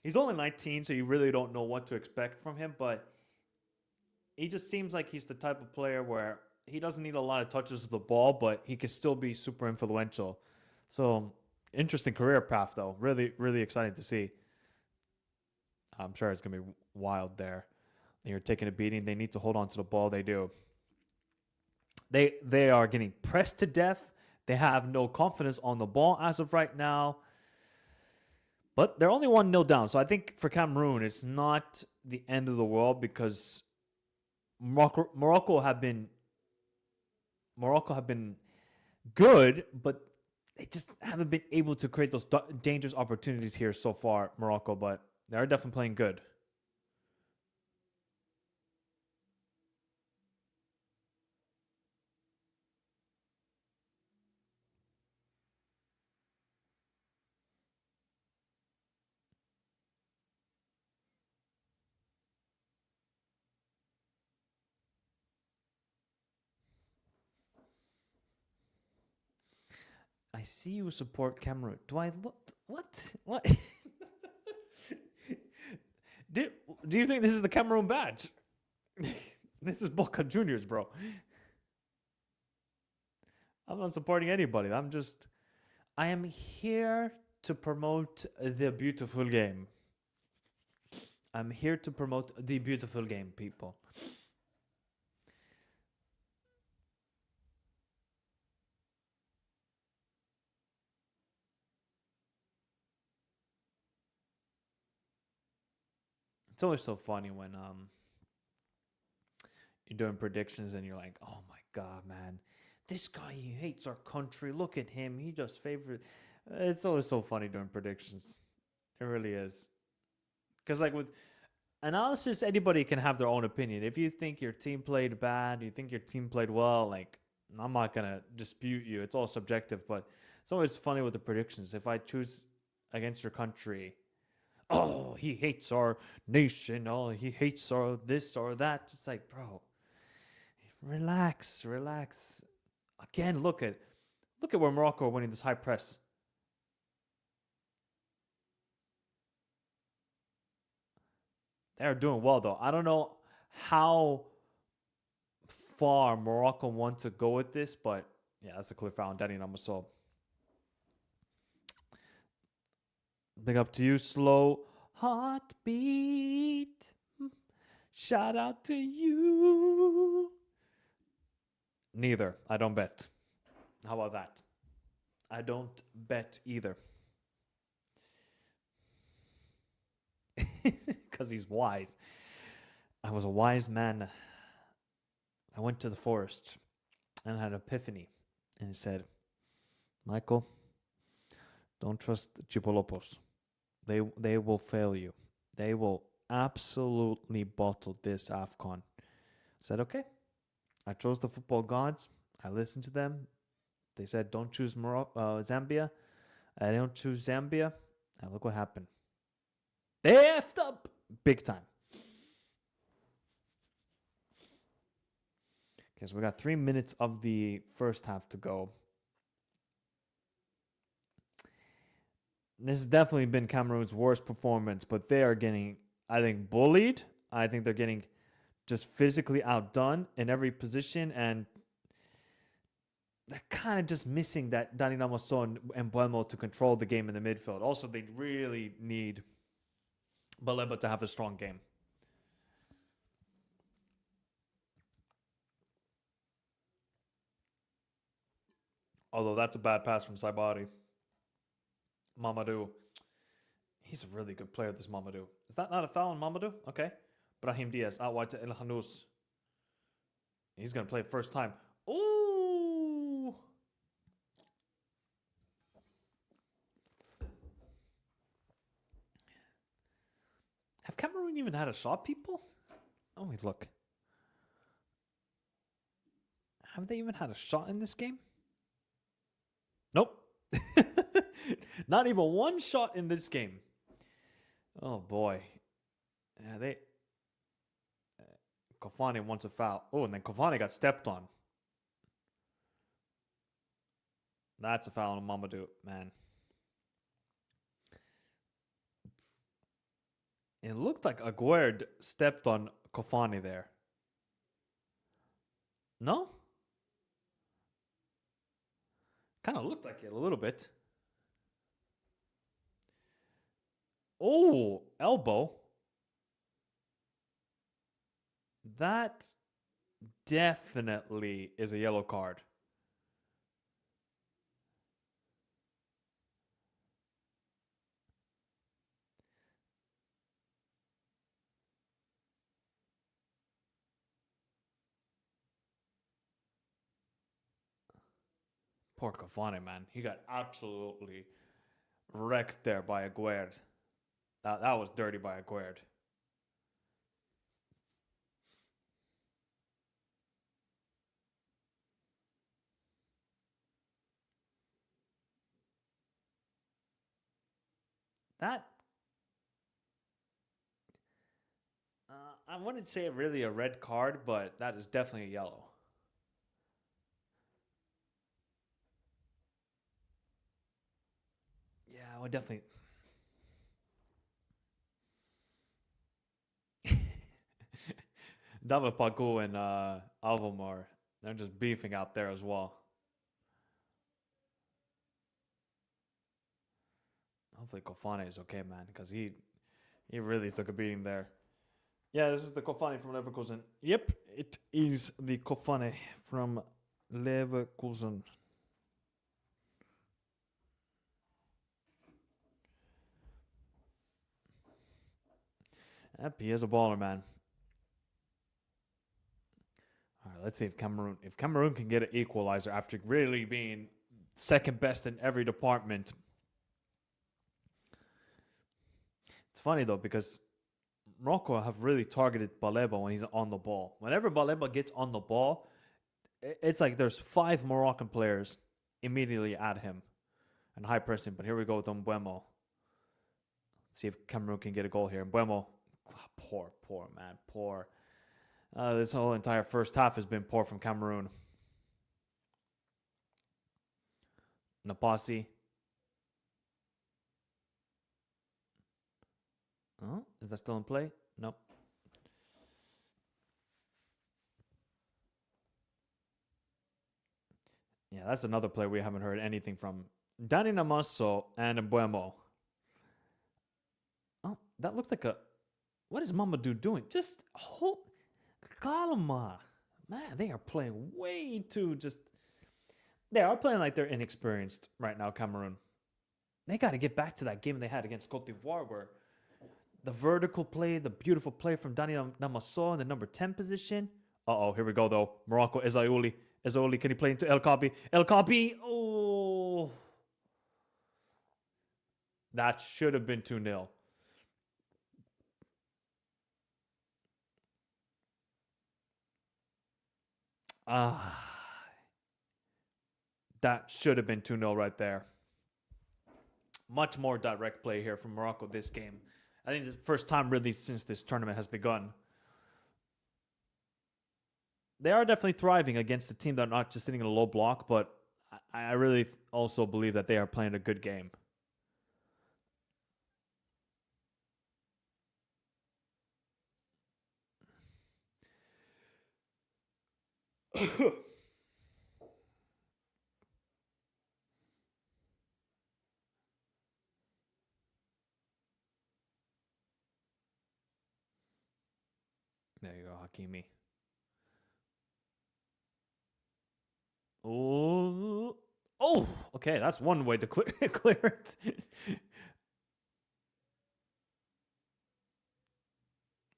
He's only 19, so you really don't know what to expect from him, but he just seems like he's the type of player where he doesn't need a lot of touches of the ball, but he can still be super influential. So, interesting career path, though. Really, really exciting to see. I'm sure it's going to be wild there. They're taking a beating. They need to hold on to the ball. They do. They are getting pressed to death. They have no confidence on the ball as of right now. But they're only 1-0 down. So I think for Cameroon, it's not the end of the world because Morocco have been good, but they just haven't been able to create those dangerous opportunities here so far, Morocco. But they're definitely playing good. I see you support Cameroon. Do I look... What? What? Do you think this is the Cameroon badge? This is Boca Juniors, bro. I'm not supporting anybody. I am here to promote the beautiful game. I'm here to promote the beautiful game, people. It's always so funny when you're doing predictions and you're like, oh my God, man, this guy, he hates our country. Look at him. He just favored. It's always so funny doing predictions. It really is. Because like with analysis, anybody can have their own opinion. If you think your team played bad, you think your team played well, like I'm not going to dispute you. It's all subjective, but it's always funny with the predictions. If I choose against your country, oh, he hates our nation. Oh, he hates our this or that. It's like, bro, relax. Again, look at where Morocco are winning this high press. They're doing well, though. I don't know how far Morocco want to go with this, but yeah, that's a clear foul on Danny Namaso. Big up to you, Slow Heartbeat. Shout out to you. Neither. I don't bet. How about that? I don't bet either. Because he's wise. I was a wise man. I went to the forest and had an epiphany. And he said, Michael, don't trust Chipolopos. They will fail you. They will absolutely bottle this AFCON. I said, okay. I chose the football gods. I listened to them. They said, don't choose Zambia. I don't choose Zambia. And look what happened. They effed up big time. Okay, so we got 3 minutes of the first half to go. This has definitely been Cameroon's worst performance, but they are getting, I think, bullied. I think they're getting just physically outdone in every position, and they're kind of just missing that Dani Namaso and Buemo to control the game in the midfield. Also, they really need Baleba to have a strong game. Although that's a bad pass from Saibari. Mamadou. He's a really good player, this Mamadou. Is that not a foul on Mamadou? Okay. Brahim Diaz out wide to El Hanous. He's going to play first time. Ooh! Have Cameroon even had a shot, people? Oh, wait, look. Have they even had a shot in this game? Nope. Not even one shot in this game. Oh, boy. Yeah, Kofani wants a foul. Oh, and then Kofani got stepped on. That's a foul on Mamadou, man. It looked like Aguerd stepped on Kofani there. No? Kind of looked like it a little bit. Oh, elbow. That definitely is a yellow card. Poor Cavani, man. He got absolutely wrecked there by Aguerd. That was dirty by Aguerd. That I wouldn't say really a red card, but that is definitely a yellow. Yeah, I would definitely. David Pagu and Alvomar, they're just beefing out there as well. Hopefully Kofane is okay, man, because he really took a beating there. Yeah, this is the Kofane from Leverkusen. Yep, it is the Kofane from Leverkusen. Yep, he is a baller, man. All right, let's see if Cameroon can get an equalizer after really being second best in every department. It's funny though because Morocco have really targeted Baleba when he's on the ball. Whenever Baleba gets on the ball, it's like there's 5 Moroccan players immediately at him and high pressing. But here we go with Mbeumo. See if Cameroon can get a goal here. Mbeumo, poor man, poor. This whole entire first half has been poor from Cameroon. Napasi. Oh, is that still in play? Nope. Yeah, that's another player we haven't heard anything from. Dani Namaso and Mbeumo. Oh, that looked like a... What is Mamadou doing? Just hold... Calma. Man, they are playing way too just. They are playing like they're inexperienced right now, Cameroon. They got to get back to that game they had against Cote d'Ivoire where the vertical play, the beautiful play from Dani Namasso in the number 10 position. Uh-oh, here we go, though. Morocco, Ezaouli. Ezaouli, can he play into El Kabi? El Kabi, oh. That should have been 2-0. That should have been 2-0 right there. Much more direct play here from Morocco this game. I think the first time really since this tournament has begun. They are definitely thriving against a team that are not just sitting in a low block, but I really also believe that they are playing a good game. There you go, Hakimi. Oh, okay, that's one way to clear it.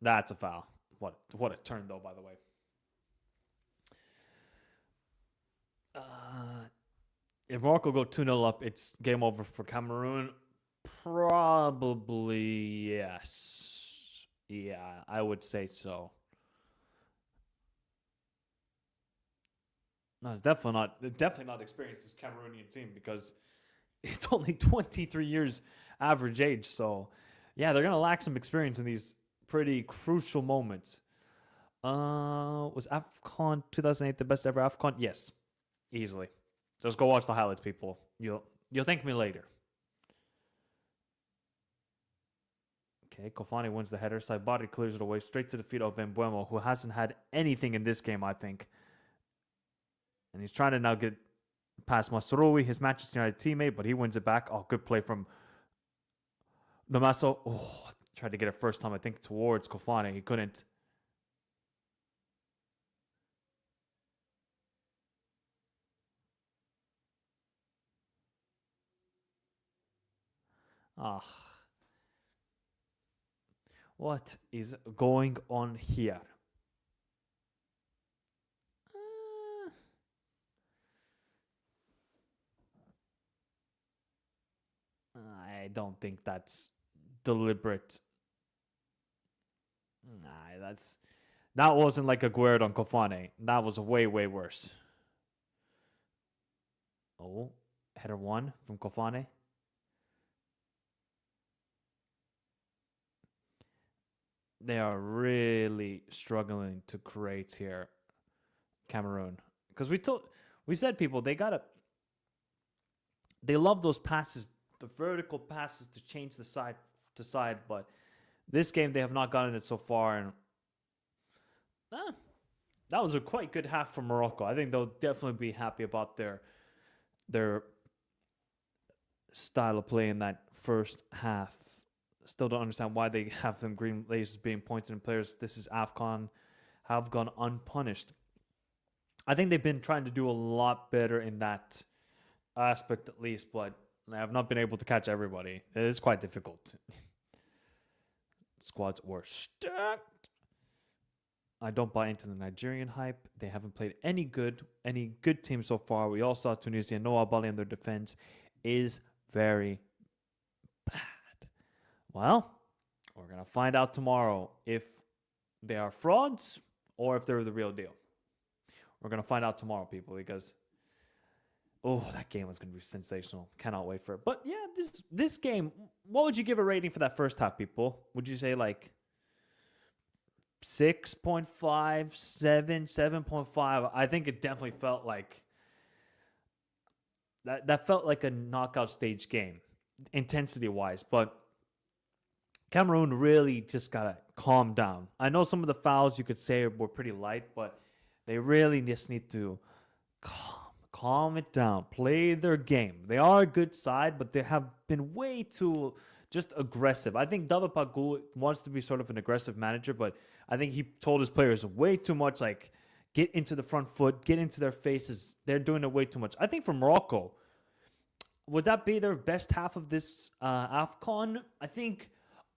That's a foul. What a turn, though, by the way. If Morocco go 2-0 up, it's game over for Cameroon. Probably, yes. Yeah, I would say so. No, it's definitely not experienced this Cameroonian team because it's only 23 years average age. So, yeah, they're gonna lack some experience in these pretty crucial moments. Was AFCON 2008 the best ever AFCON? Yes, easily. Just go watch the highlights, people. You'll thank me later. Okay, Kofani wins the header. Saibari clears it away straight to the feet of Mbuemo, who hasn't had anything in this game, I think. And he's trying to now get past Masrowi, his Manchester United teammate, but he wins it back. Oh, good play from Namasso. Oh, tried to get it first time, I think, towards Kofani. He couldn't. Ah. What is going on here? I don't think that's deliberate. Nah, that wasn't like a Guerrero on Kofane. That was way, way worse. Oh, header one from Kofane. They are really struggling to create here, Cameroon. Because we said people they love those passes, the vertical passes to change the side to side, but this game they have not gotten it so far, and that was a quite good half from Morocco. I think they'll definitely be happy about their style of play in that first half. Still don't understand why they have them green lasers being pointed in players. This is AFCON, have gone unpunished. I think they've been trying to do a lot better in that aspect at least, but I have not been able to catch everybody. It is quite difficult. Squads were stacked. I don't buy into the Nigerian hype. They haven't played any good team so far. We all saw Tunisia. Noah Bali in their defense is very bad. Well, we're going to find out tomorrow if they are frauds or if they're the real deal. We're going to find out tomorrow, people, because that game was going to be sensational. Cannot wait for it. But yeah, this game, what would you give a rating for that first half, people? Would you say like 6.5, 7, 7.5? I think it definitely felt like that felt like a knockout stage game, intensity-wise, but Cameroon really just got to calm down. I know some of the fouls you could say were pretty light, but they really just need to calm it down, play their game. They are a good side, but they have been way too just aggressive. I think David Pagou wants to be sort of an aggressive manager, but I think he told his players way too much, like, get into the front foot, get into their faces. They're doing it way too much. I think for Morocco, would that be their best half of this AFCON? I think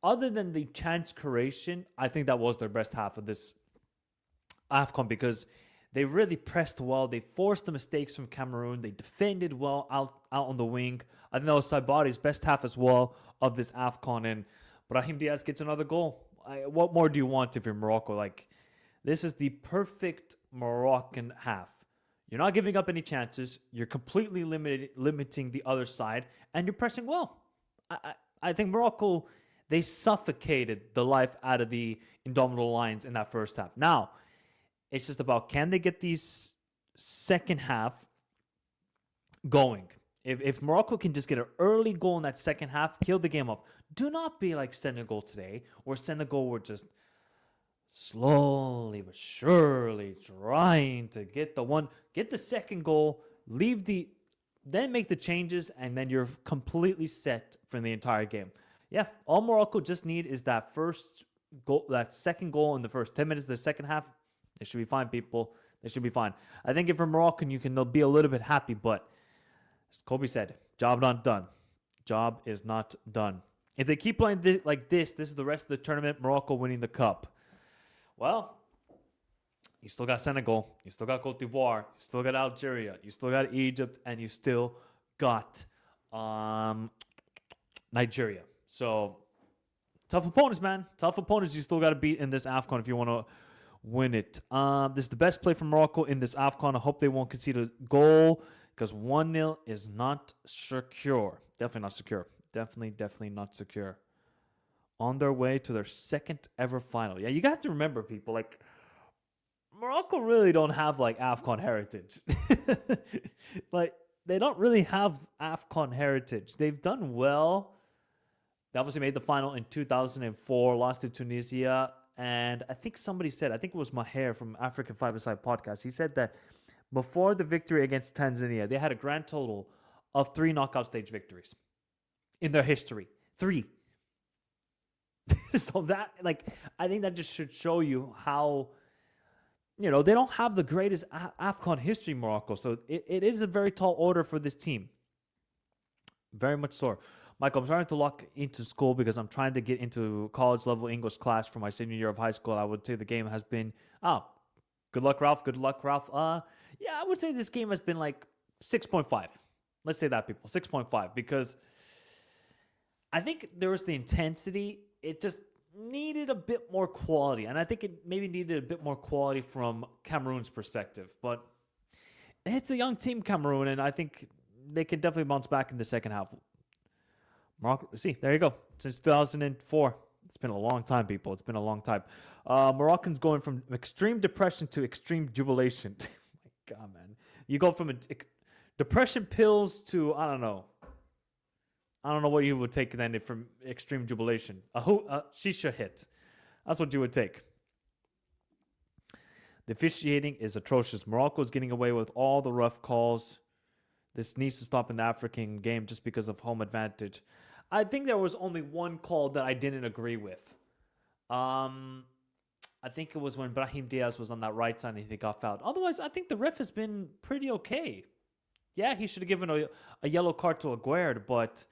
other than the chance creation, I think that was their best half of this AFCON because they really pressed well. They forced the mistakes from Cameroon. They defended well out on the wing. I think that was Saibari's best half as well of this AFCON. And Brahim Diaz gets another goal. What more do you want if you're Morocco? Like, this is the perfect Moroccan half. You're not giving up any chances. You're completely limiting the other side. And you're pressing well. I think Morocco, they suffocated the life out of the Indomitable Lions in that first half. Now, it's just about, can they get these second half going? If Morocco can just get an early goal in that second half, kill the game off. Do not be like Senegal today, where Senegal were just slowly but surely trying to get the second goal, then make the changes, and then you're completely set for the entire game. Yeah, all Morocco just need is that first goal, that second goal in the first 10 minutes of the second half. They should be fine, people. They should be fine. I think if you're Moroccan, you can be a little bit happy, but as Kobe said, job not done. Job is not done. If they keep playing like this is the rest of the tournament, Morocco winning the cup. Well, you still got Senegal, you still got Cote d'Ivoire, you still got Algeria, you still got Egypt, and you still got Nigeria. So, tough opponents, man. Tough opponents you still got to beat in this AFCON if you want to win it. This is the best play from Morocco in this AFCON. I hope they won't concede a goal because 1-0 is not secure. Definitely not secure. Definitely not secure. On their way to their second ever final. Yeah, you got to remember, people, like, Morocco really don't have, like, AFCON heritage. Like, they don't really have AFCON heritage. They've done well. They obviously made the final in 2004, lost to Tunisia. And I think somebody said, I think it was Maher from African Five-A-Side podcast. He said that before the victory against Tanzania, they had a grand total of 3 knockout stage victories in their history. 3. So that, like, I think that just should show you how, they don't have the greatest AFCON history, Morocco. So it is a very tall order for this team. Very much so. Michael, I'm starting to lock into school because I'm trying to get into college level English class for my senior year of high school. I would say the game has been, good luck, Ralph. Yeah, I would say this game has been like 6.5. Let's say that, people, 6.5, because I think there was the intensity. It just needed a bit more quality. And I think it maybe needed a bit more quality from Cameroon's perspective. But it's a young team, Cameroon, and I think they can definitely bounce back in the second half. Morocco, see, there you go. Since 2004. It's been a long time, people. It's been a long time. Moroccans going from extreme depression to extreme jubilation. Oh my God, man. You go from depression pills to, I don't know what you would take then from extreme jubilation. A shisha hit. That's what you would take. The officiating is atrocious. Morocco is getting away with all the rough calls. This needs to stop in the African game just because of home advantage. I think there was only one call that I didn't agree with. I think it was when Brahim Diaz was on that right side and he got fouled. Otherwise, I think the ref has been pretty okay. Yeah, he should have given a yellow card to Aguerd, but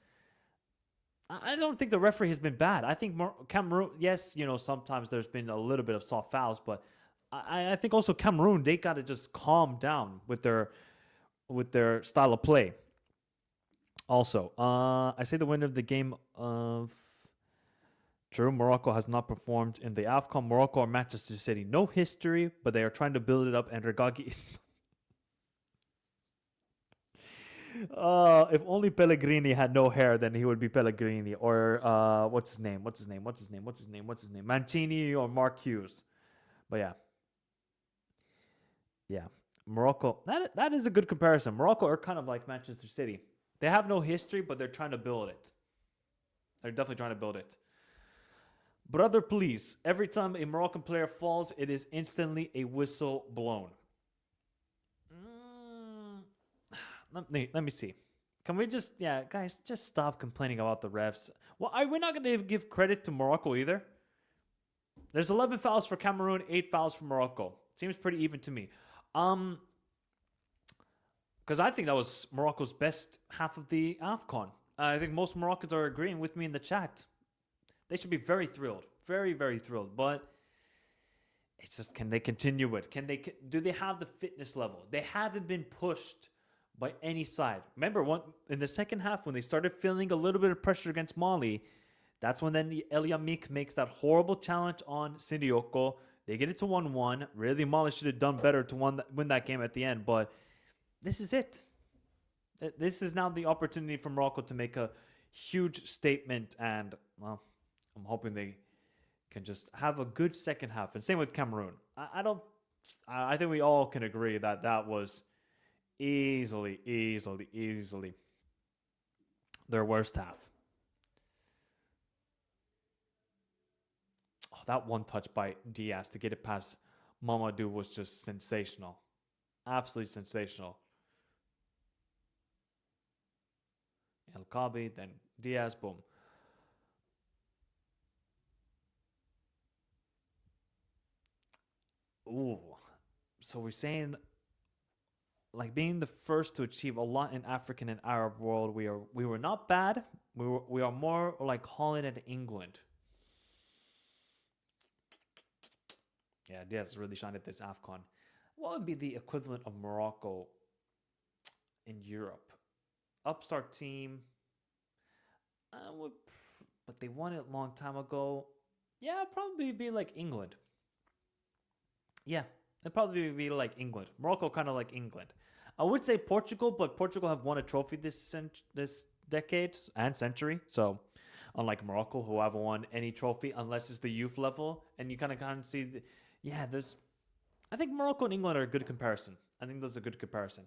I don't think the referee has been bad. I think Cameroon, yes, sometimes there's been a little bit of soft fouls, but I think also Cameroon, they got to just calm down with their style of play. Also, I say the winner of the game of... True, Morocco has not performed in the AFCON. Morocco or Manchester City. No history, but they are trying to build it up, and Regagi is... if only Pellegrini had no hair, then he would be Pellegrini. Or, what's his name? Mancini or Mark Hughes. But yeah. Yeah. Morocco, that is a good comparison. Morocco are kind of like Manchester City. They have no history, but they're trying to build it. They're definitely trying to build it. Brother, please, every time a Moroccan player falls, it is instantly a whistle blown. Let me see. Can we just, guys, just stop complaining about the refs. Well, we're not going to give credit to Morocco either. There's 11 fouls for Cameroon, 8 fouls for Morocco. Seems pretty even to me. Um, because I think that was Morocco's best half of the AFCON. I think most Moroccans are agreeing with me in the chat. They should be very thrilled, very very thrilled. But it's just, can they continue it? Can they? Do they have the fitness level? They haven't been pushed by any side. Remember, in the second half when they started feeling a little bit of pressure against Mali, that's when then El Yamik makes that horrible challenge on Sindioko. They get it to 1-1. Really, Mali should have done better to win that game at the end. But this is it. This is now the opportunity for Morocco to make a huge statement. And, well, I'm hoping they can just have a good second half. And same with Cameroon. I think we all can agree that that was easily their worst half. Oh, that one touch by Diaz to get it past Mamadou was just sensational. Absolutely sensational. El Kabi, then Diaz, boom. Ooh. So we're saying, like, being the first to achieve a lot in African and Arab world, we were not bad. We are more like Holland and England. Yeah, Diaz really shined at this AFCON. What would be the equivalent of Morocco in Europe? Upstart team. Would, but they won it a long time ago. Yeah, probably be like England. Yeah, it'd probably be like England. Morocco kind of like England. I would say Portugal, but Portugal have won a trophy this decade and century. So, unlike Morocco, who haven't won any trophy unless it's the youth level, and you kind of see, yeah, there's. I think Morocco and England are a good comparison. I think that's a good comparison.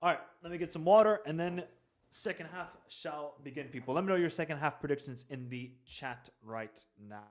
All right, let me get some water, and then second half shall begin. People, let me know your second half predictions in the chat right now.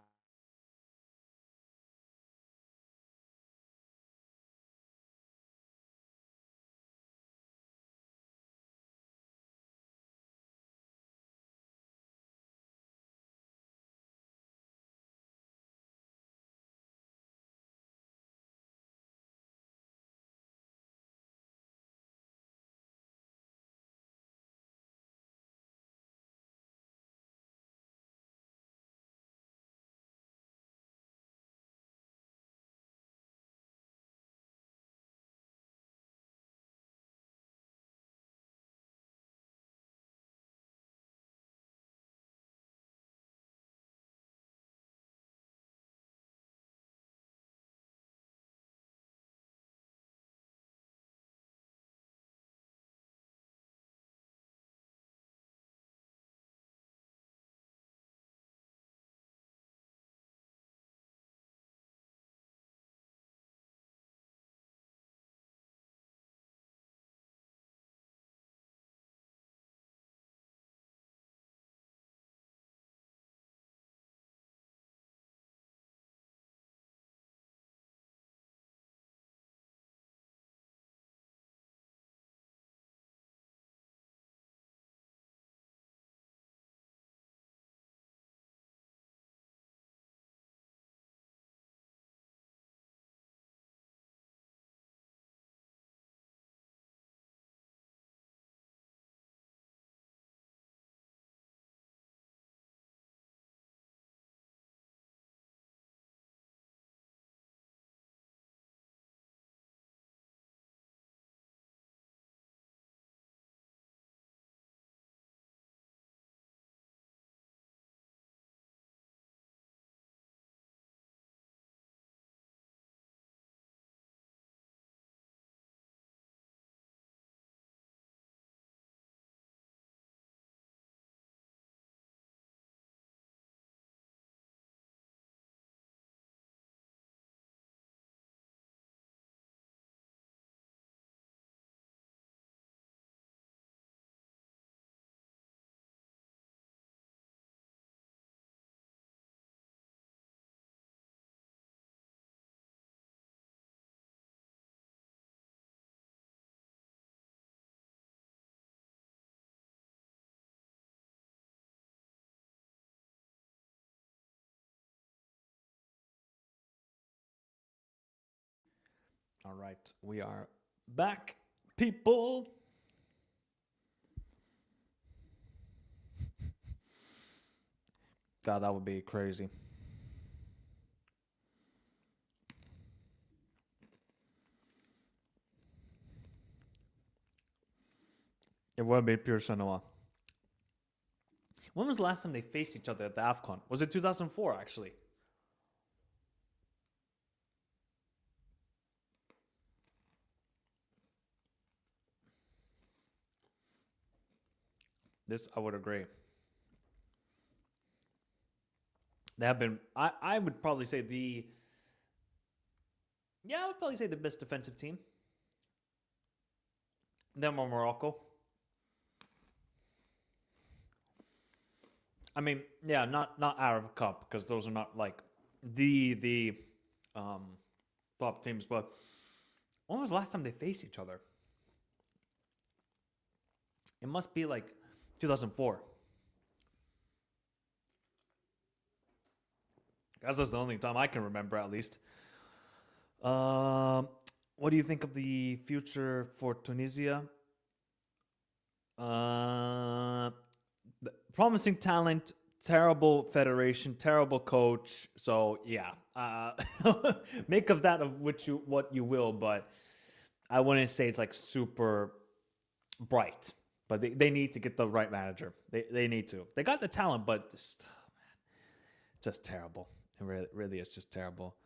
All right, we are back, people. God, that would be crazy. It would be pure cinema. When was the last time they faced each other at the AFCON? Was it 2004, actually? This, I would agree. They have been, I would probably say I would probably say the best defensive team. Them or Morocco. I mean, yeah, not Arab Cup because those are not like the top teams. But when was the last time they faced each other? It must be like 2004. That's just the only time I can remember, at least. What do you think of the future for Tunisia? Uh, Promising talent, terrible federation, terrible coach. So yeah, make of that of what you will. But I wouldn't say it's like super bright. But they need to get the right manager. They need to. They got the talent, but just terrible. It really is just terrible.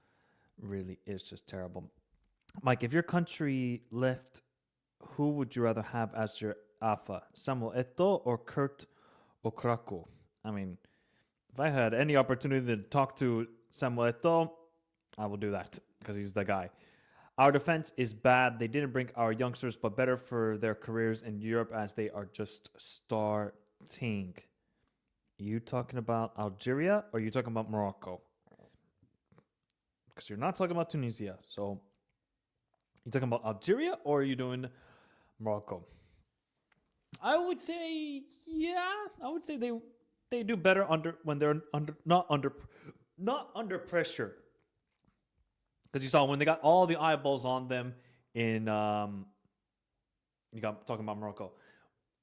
Really is just terrible. Mike, if your country left, who would you rather have as your AFA? Samuel Eto'o or Kurt Okraku? I mean, if I had any opportunity to talk to Samuel Eto'o, I will do that because he's the guy. Our defense is bad. They didn't bring our youngsters, but better for their careers in Europe as they are just starting. You talking about Algeria or are you talking about Morocco? Because you're not talking about Tunisia. So you talking about Algeria or are you doing Morocco? I would say, yeah. I would say they do better when they're not under pressure. Because you saw when they got all the eyeballs on them in you got talking about Morocco.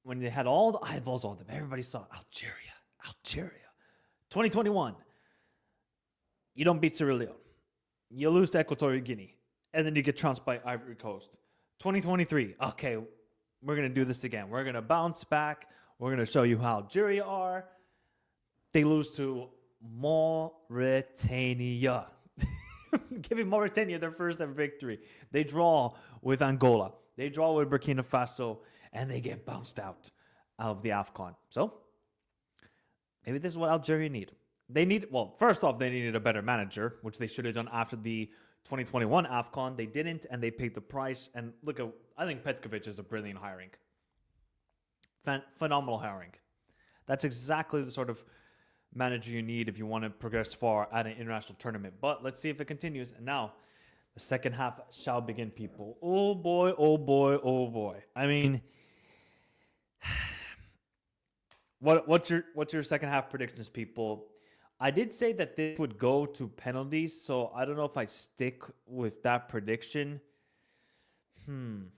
When they had all the eyeballs on them, everybody saw Algeria. 2021. You don't beat Sierra Leone. You lose to Equatorial Guinea. And then you get trounced by Ivory Coast. 2023. Okay, we're going to do this again. We're going to bounce back. We're going to show you how Algeria are. They lose to Mauritania. Giving Mauritania their first ever victory. They draw with Angola. They draw with Burkina Faso. And they get bounced out of the AFCON. So, maybe this is what Algeria need. First off, they needed a better manager, which they should have done after the 2021 AFCON. They didn't, and they paid the price. And I think Petkovic is a brilliant hiring. Phenomenal hiring. That's exactly the sort of manager you need if you want to progress far at an international tournament. But let's see if it continues. And now, the second half shall begin, people. Oh boy, oh boy, oh boy. I mean, what's your second half predictions, people? I did say that this would go to penalties, so I don't know if I stick with that prediction. You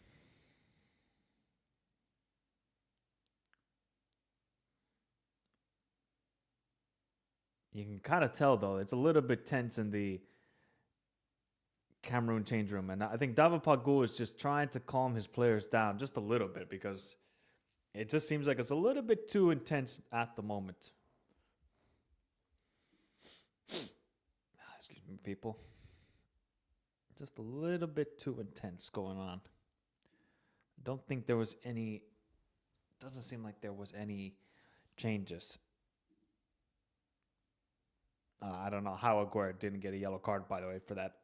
can kind of tell, though, it's a little bit tense in the Cameroon change room. And I think David Pagou is just trying to calm his players down just a little bit because it just seems like it's a little bit too intense at the moment. Excuse me, people. Just a little bit too intense going on. Don't think there was any... Doesn't seem like there was any changes. I don't know how Aguero didn't get a yellow card, by the way, for that.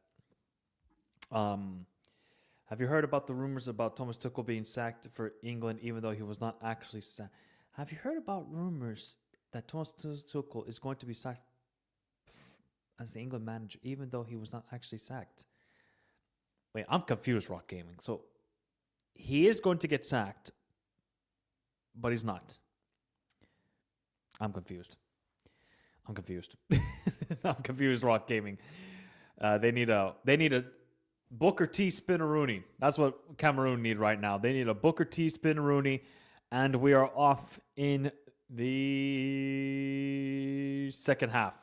Have you heard about the rumors about Thomas Tuchel being sacked for England, even though he was not actually sacked? Have you heard about rumors that Thomas Tuchel is going to be sacked as the England manager, even though he was not actually sacked? Wait, I'm confused, Rock Gaming. So he is going to get sacked, but he's not. I'm confused. I'm confused, Rock Gaming. They need a Booker T Spinaroonie. That's what Cameroon need right now. They need a Booker T Spinaroonie, and we are off in the second half.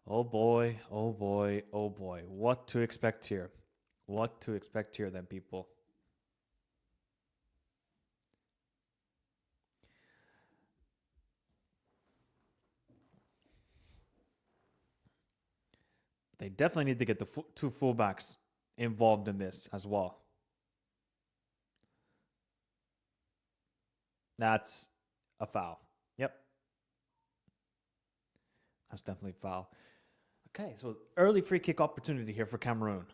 Oh boy, oh boy, oh boy. What to expect here? What to expect here, then, people? They definitely need to get the two fullbacks involved in this as well. That's a foul. Yep. That's definitely a foul. Okay, so early free kick opportunity here for Cameroon.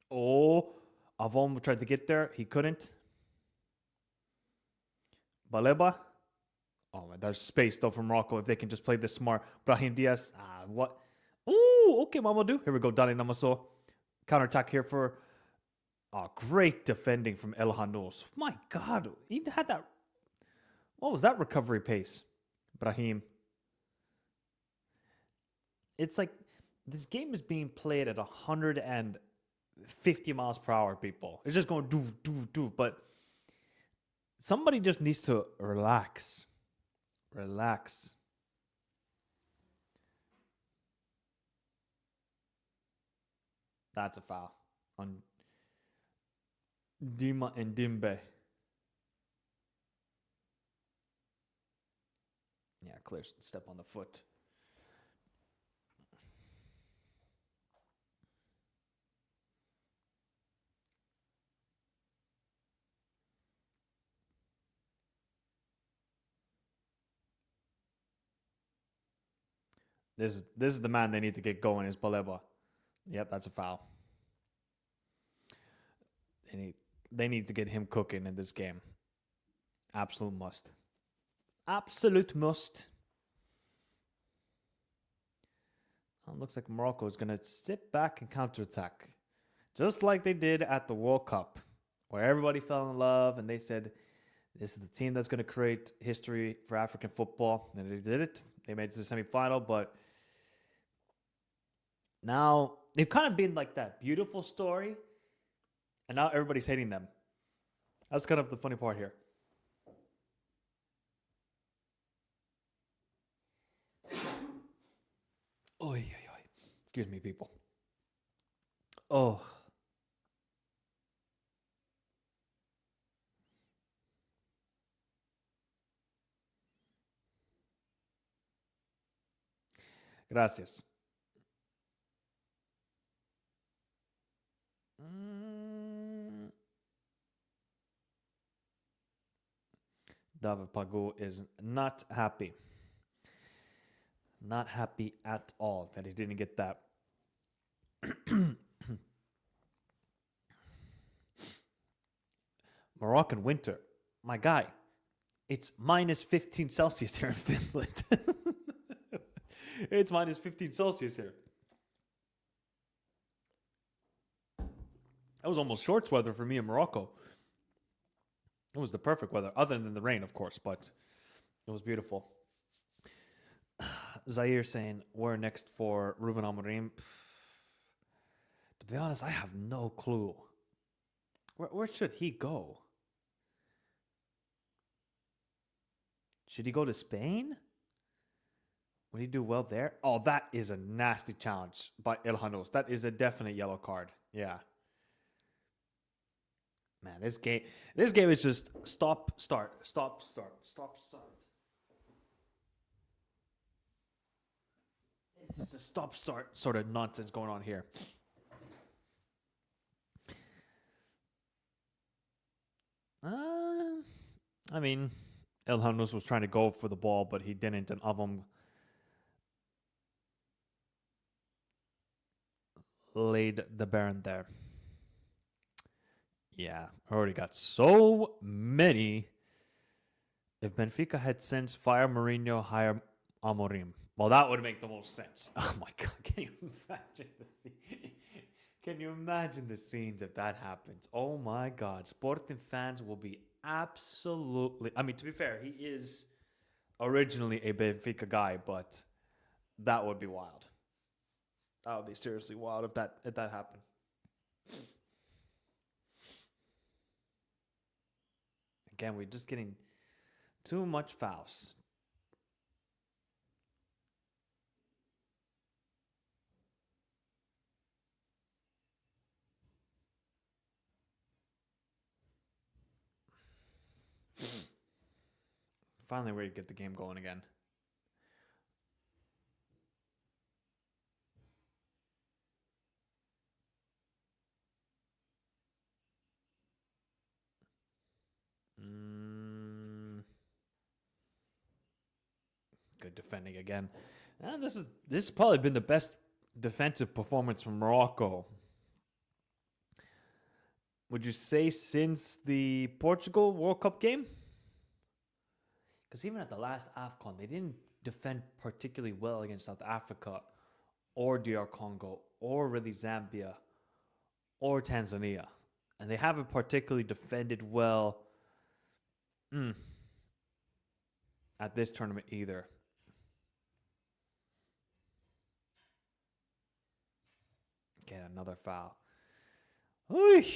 Oh, Avon tried to get there. He couldn't. Baleba. Oh, there's space though from Morocco if they can just play this smart. Brahim Diaz. What? Ooh, okay, Mamadou. Here we go. Dani Namaso. Counterattack here for. Oh, great defending from El Hanos. My God. He had that. What was that recovery pace? Brahim. It's like this game is being played at 150 miles per hour, people. It's just going do, do, do. But somebody just needs to relax. Relax. That's a foul on Dima and Dimbe. Yeah, clear step on the foot. This is the man they need to get going, is Baleba. Yep, that's a foul. They need to get him cooking in this game. Absolute must. Absolute must. Oh, looks like Morocco is going to sit back and counterattack. Just like they did at the World Cup, where everybody fell in love and they said, this is the team that's going to create history for African football. And they did it. They made it to the semifinal, but now they've kind of been like that beautiful story, and now everybody's hating them. That's kind of the funny part here. Oy, oy, oy. Excuse me, people. Oh. Gracias. David Pago is not happy. Not happy at all that he didn't get that. Moroccan winter. My guy, it's minus 15 Celsius here in Finland. It's minus 15 Celsius here. That was almost shorts weather for me in Morocco. It was the perfect weather, other than the rain, of course, but it was beautiful. Zaire saying, we're next for Ruben Amorim. To be honest, I have no clue. Where should he go? Should he go to Spain? Would he do well there? Oh, that is a nasty challenge by El Hanos. That is a definite yellow card. Yeah. Man, this game is just stop, start, stop, start, stop, start. This is a stop, start sort of nonsense going on here. I mean, El Hanos was trying to go for the ball, but he didn't, and Avom laid the Baron there. Yeah, already got so many. If Benfica had since fired Mourinho, hire Amorim. Well, that would make the most sense. Oh my God, can you imagine the scene? Can you imagine the scenes if that happens? Oh my God, Sporting fans will be absolutely. I mean, to be fair, he is originally a Benfica guy, but that would be wild. That would be seriously wild if that happened. Again, we're just getting too much fouls. Finally, ready to get the game going again. Good defending again. And this has probably been the best defensive performance from Morocco. Would you say since the Portugal World Cup game? Because even at the last AFCON, they didn't defend particularly well against South Africa or DR Congo or really Zambia or Tanzania. And they haven't particularly defended well at this tournament either. Get another foul. Oy.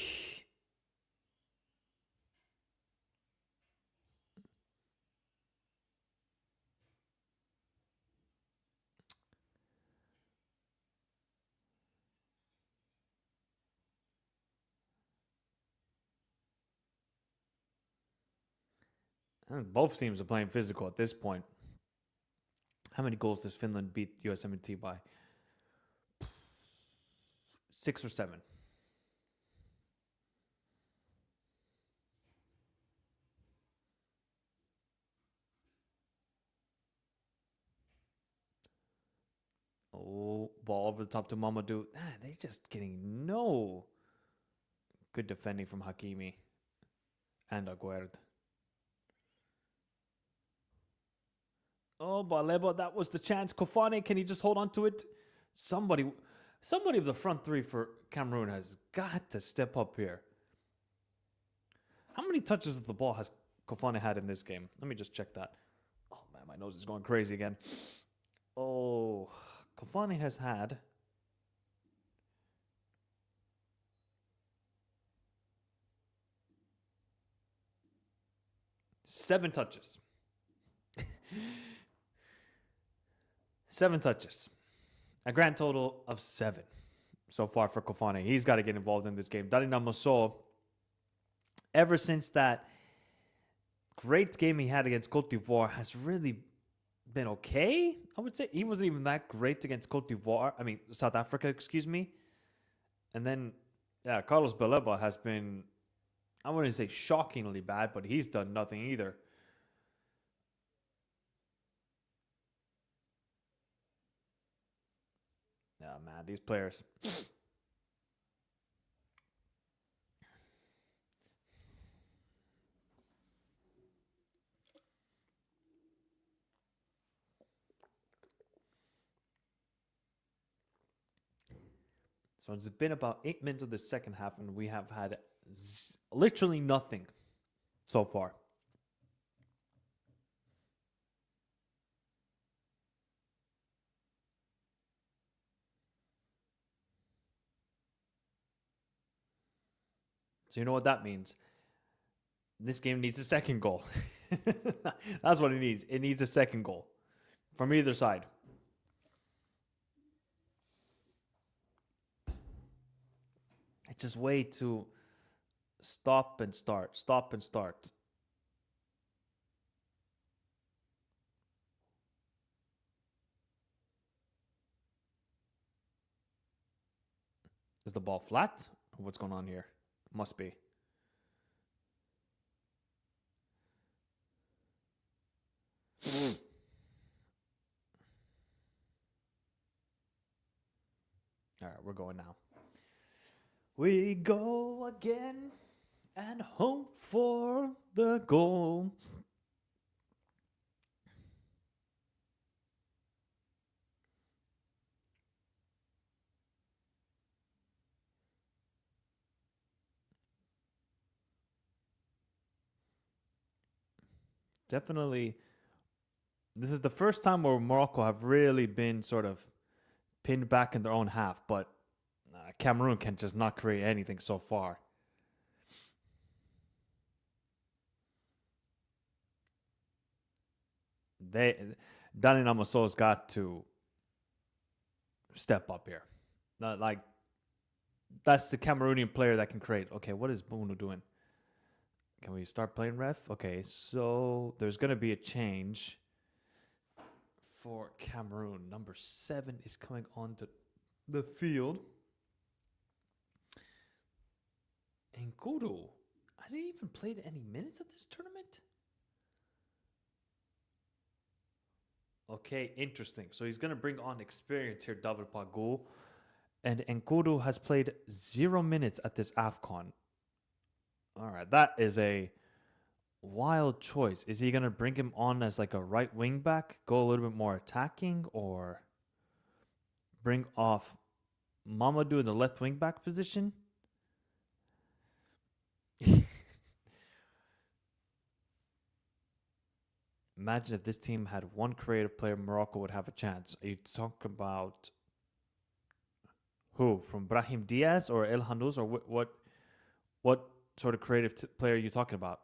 And both teams are playing physical at this point. How many goals does Finland beat USMNT by? 6 or 7. Oh, ball over the top to Mamadou. They're just getting no good defending from Hakimi and Aguerd. Oh, Baleba, that was the chance. Kofane, can he just hold on to it? Somebody of the front three for Cameroon has got to step up here. How many touches of the ball has Kofane had in this game? Let me just check that. Oh, man, my nose is going crazy again. Oh, Kofane has had 7 touches. 7 touches. A grand total of 7 so far for Kofane. He's got to get involved in this game. Darina Mosso, ever since that great game he had against Cote d'Ivoire, has really been okay, I would say. He wasn't even that great against South Africa, excuse me. And then, Carlos Baleba has been, I wouldn't say shockingly bad, but he's done nothing either. Yeah, man, these players. So it's been about 8 minutes of the second half, and we have had literally nothing so far. So you know what that means? This game needs a second goal. That's what it needs. It needs a second goal from either side. It's just way to stop and start. Is the ball flat? What's going on here? Must be. All right, we're going now. We go again and hope for the goal. Definitely, this is the first time where Morocco have really been sort of pinned back in their own half, but Cameroon can just not create anything so far. They Dani Namaso's got to step up here. Like that's the Cameroonian player that can create. Okay, what is Bunu doing? Can we start playing ref? Okay, so there's gonna be a change for Cameroon. Number 7 is coming onto the field. Nkudu. Has he even played any minutes of this tournament? Okay, interesting. So he's going to bring on experience here, David Pagul. And Nkudu has played 0 minutes at this AFCON. All right, that is a wild choice. Is he going to bring him on as like a right wing back, go a little bit more attacking, or bring off Mamadou in the left wing back position? Imagine if this team had one creative player, Morocco would have a chance. Are you talking about who? From Brahim Diaz or El Hanous, or what sort of creative player are you talking about?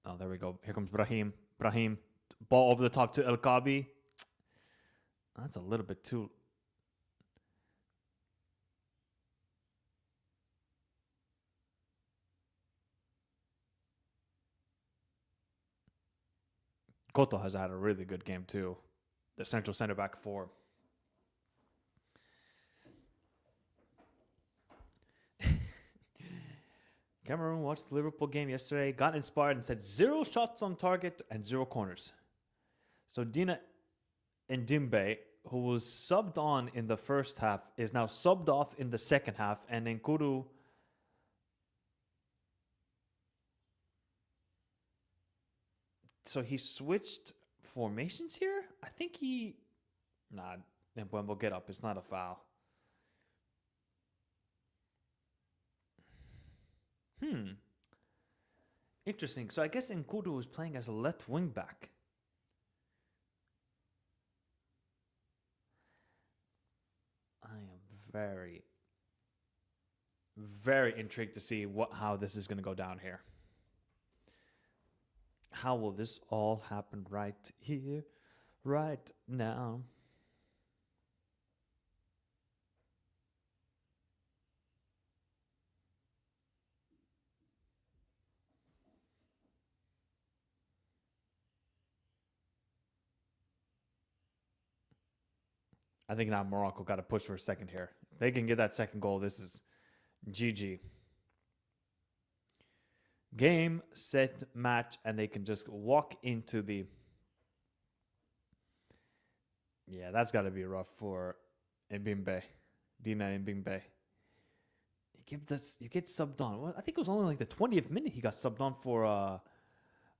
Oh, there we go. Here comes Brahim. Brahim, ball over the top to El Kabi. That's a little bit too. Koto has had a really good game too. The central center back for. Cameroon watched the Liverpool game yesterday, got inspired and said 0 shots on target and 0 corners. So Dina Ndimbe, who was subbed on in the first half, is now subbed off in the second half, and Nkuru. So he switched formations here? I think he. Nah, Mbembo, get up. It's not a foul. Interesting. So I guess Nkudu was playing as a left wing back. I am very, very intrigued to see how this is going to go down here. How will this all happen right here, right now? I think now Morocco got to push for a second here. If they can get that second goal, this is GG. Game, set, match, and they can just walk into the. Yeah, that's got to be rough for Mbimbe, Dina Mbimbe. You get subbed on. Well, I think it was only like the 20th minute he got subbed on for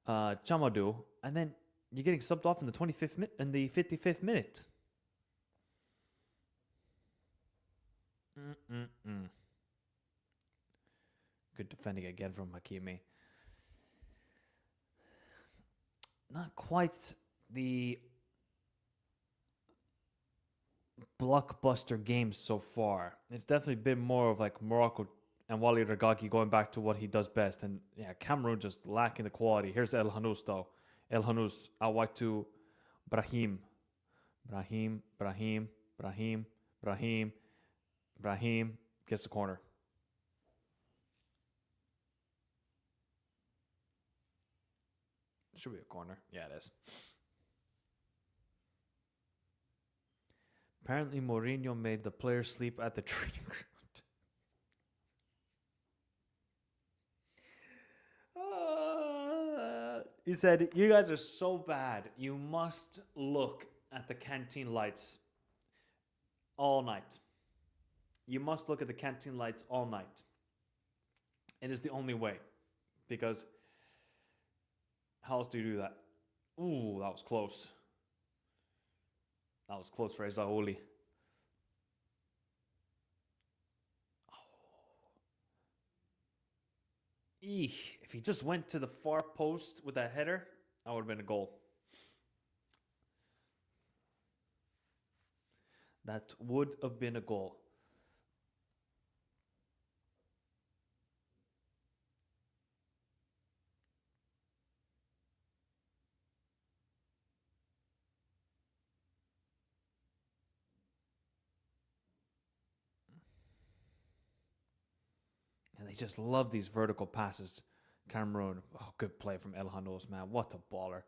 Chamadou, and then you're getting subbed off in the 25th minute and the 55th minute. Good defending again from Hakimi. Not quite the blockbuster games so far. It's definitely been more of like Morocco and Wally Regragui going back to what he does best. And yeah, Cameroon just lacking the quality. Here's El Hanous though. El Hanous out wide to Brahim. Brahim gets the corner. Should be a corner. Yeah, it is. Apparently, Mourinho made the players sleep at the training ground. He said, "You guys are so bad. You must look at the canteen lights all night. You must look at the canteen lights all night. It is the only way. Because how else do you do that?" Ooh, that was close. That was close for Ezaouli. Oh. Eek. If he just went to the far post with that header, that would have been a goal. That would have been a goal. And they just love these vertical passes. Cameroon. Oh, good play from El Hanos, man. What a baller.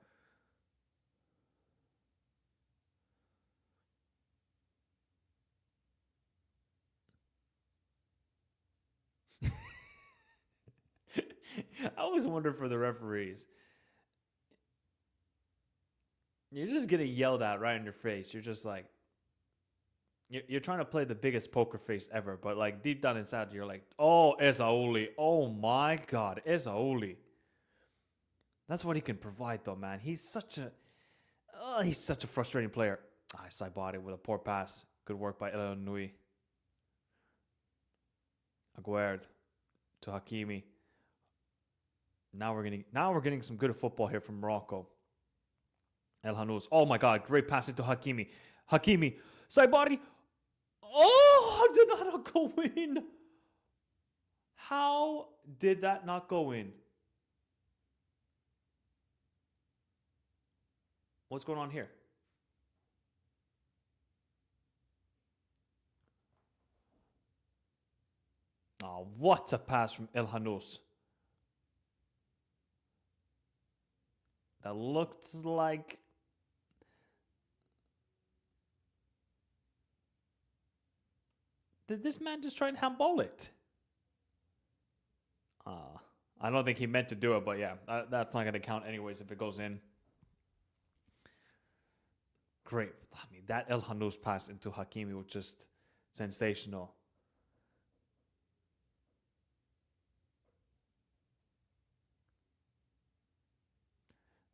I always wonder for the referees. You're just getting yelled at right in your face. You're just like, you're trying to play the biggest poker face ever, but like deep down inside, you're like, oh, Esauli. Oh my God, Esauli. That's what he can provide, though, man. He's such a frustrating player. Saibari with a poor pass. Good work by El Nui. Aguerd to Hakimi. Now we're getting some good football here from Morocco. El Hanous. Oh my God, great pass into Hakimi. Hakimi. Saibari. Oh, how did that not go in? How did that not go in? What's going on here? Oh, what a pass from El Hanous. That looked like... Did this man just try and handball it? I don't think he meant to do it, but yeah, that's not going to count anyways if it goes in. Great. I mean, that El Hanous pass into Hakimi was just sensational.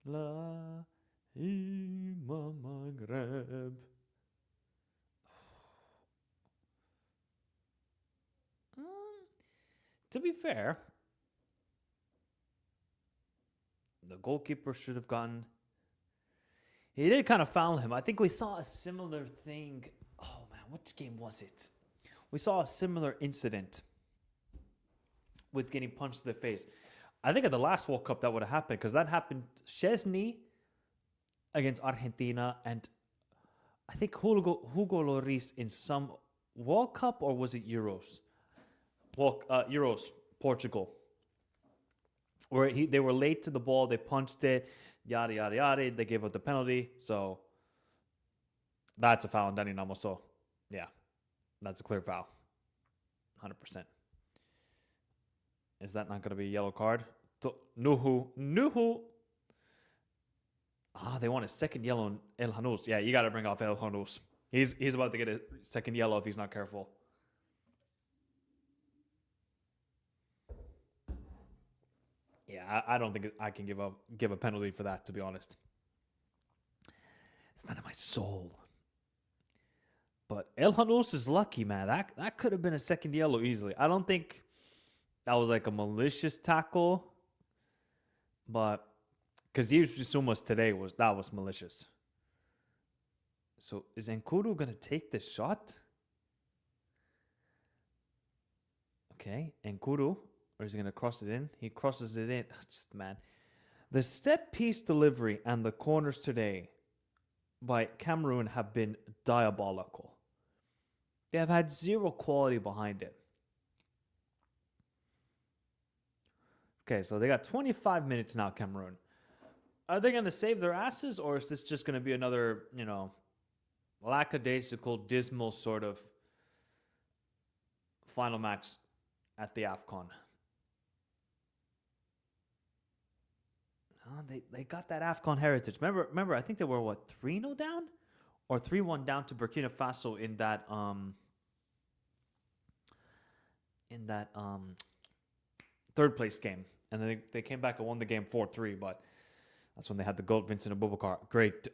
La Ima Maghreb. To be fair, the goalkeeper should have gotten... He did kind of foul him. I think we saw a similar thing. Oh, man, what game was it? We saw a similar incident with getting punched in the face. I think at the last World Cup that would have happened, because that happened Szczesny against Argentina, and I think Hugo Lloris in some World Cup, or was it Euros? Euros, Portugal. Where they were late to the ball, they punched it, yada, yada, yada. They gave up the penalty, so that's a foul on Danny Namoso. Yeah, that's a clear foul. 100%. Is that not going to be a yellow card? Nuhu. They want a second yellow on El Hanous. Yeah, you got to bring off El Hanous. He's about to get a second yellow if he's not careful. Yeah, I don't think I can give a penalty for that, to be honest. It's not in my soul. But El Hanous is lucky, man. That could have been a second yellow easily. I don't think that was like a malicious tackle, but because Sumas today was malicious. So is Nkoudou gonna take this shot? Okay, Nkoudou. Or is he going to cross it in? He crosses it in. Just, man. The step piece delivery and the corners today by Cameroon have been diabolical. They have had zero quality behind it. Okay, so they got 25 minutes now, Cameroon. Are they going to save their asses, or is this just going to be another, lackadaisical, dismal sort of final match at the AFCON? They got that AFCON heritage. Remember, I think they were 3-0 down or 3-1 down to Burkina Faso in that third place game, and then they came back and won the game 4-3. But that's when they had the goal, Vincent Aboubakar. Great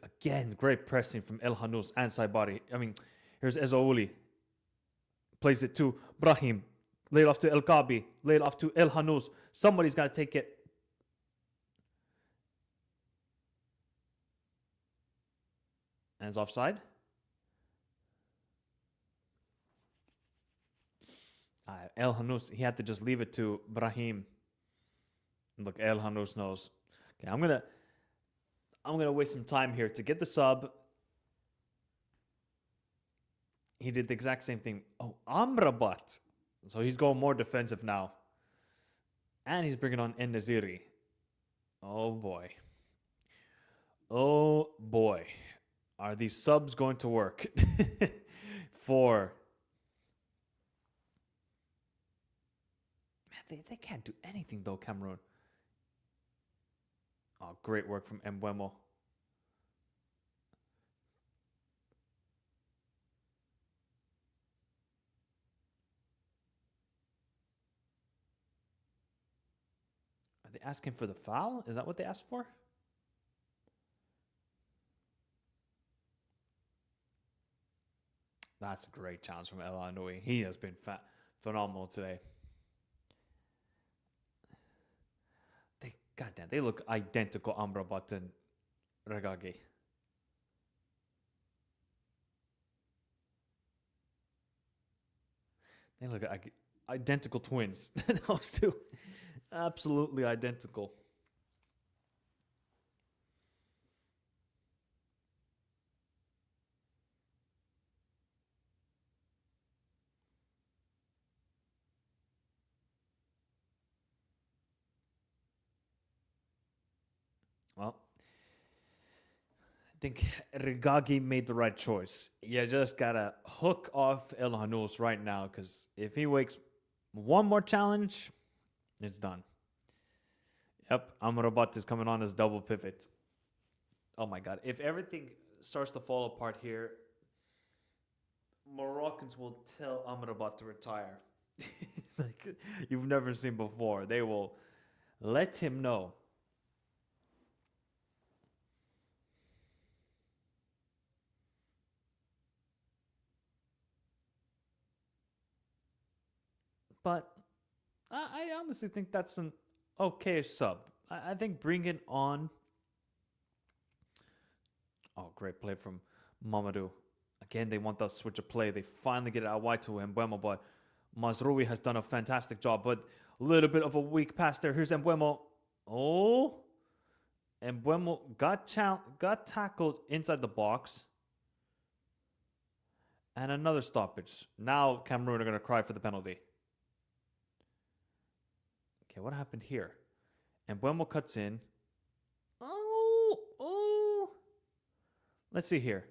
pressing from El Hanous and Saibari. I mean, here's Ezaouli. Plays it to Brahim. Laid off to El Kabi. Laid off to El Hanous. Somebody's got to take it And it's offside. El Hanous, he had to just leave it to Brahim. Look, El Hanous knows. Okay, I'm gonna waste some time here to get the sub. He did the exact same thing. Oh, Amrabat. So he's going more defensive now. And he's bringing on En-Nesyri. Oh boy. Oh boy. Are these subs going to work? For... Man, they can't do anything though, Cameroon. Oh, great work from Mbeumo. Are they asking for the foul? Is that what they asked for? That's a great challenge from El Anoui. He has been phenomenal today. Goddamn, they look identical, Amrabat and Regragui. They look like identical twins. Those two. Absolutely identical. Well, I think Regragui made the right choice. You just gotta hook off El Hanous right now, because if he wakes one more challenge, it's done. Yep, Amrabat is coming on as double pivot. Oh my god. If everything starts to fall apart here, Moroccans will tell Amrabat to retire. Like you've never seen before. They will let him know. But I honestly think that's an okay sub. I think bring it on. Oh, great play from Mamadou. Again, they want the switch of play. They finally get it out wide to Mbeumo, but Mazroui has done a fantastic job. But a little bit of a weak pass there. Here's Mbeumo. Oh. Mbeumo got tackled inside the box. And another stoppage. Now Cameroon are going to cry for the penalty. Okay, what happened here? Mbeumo cuts in. Oh. Let's see here.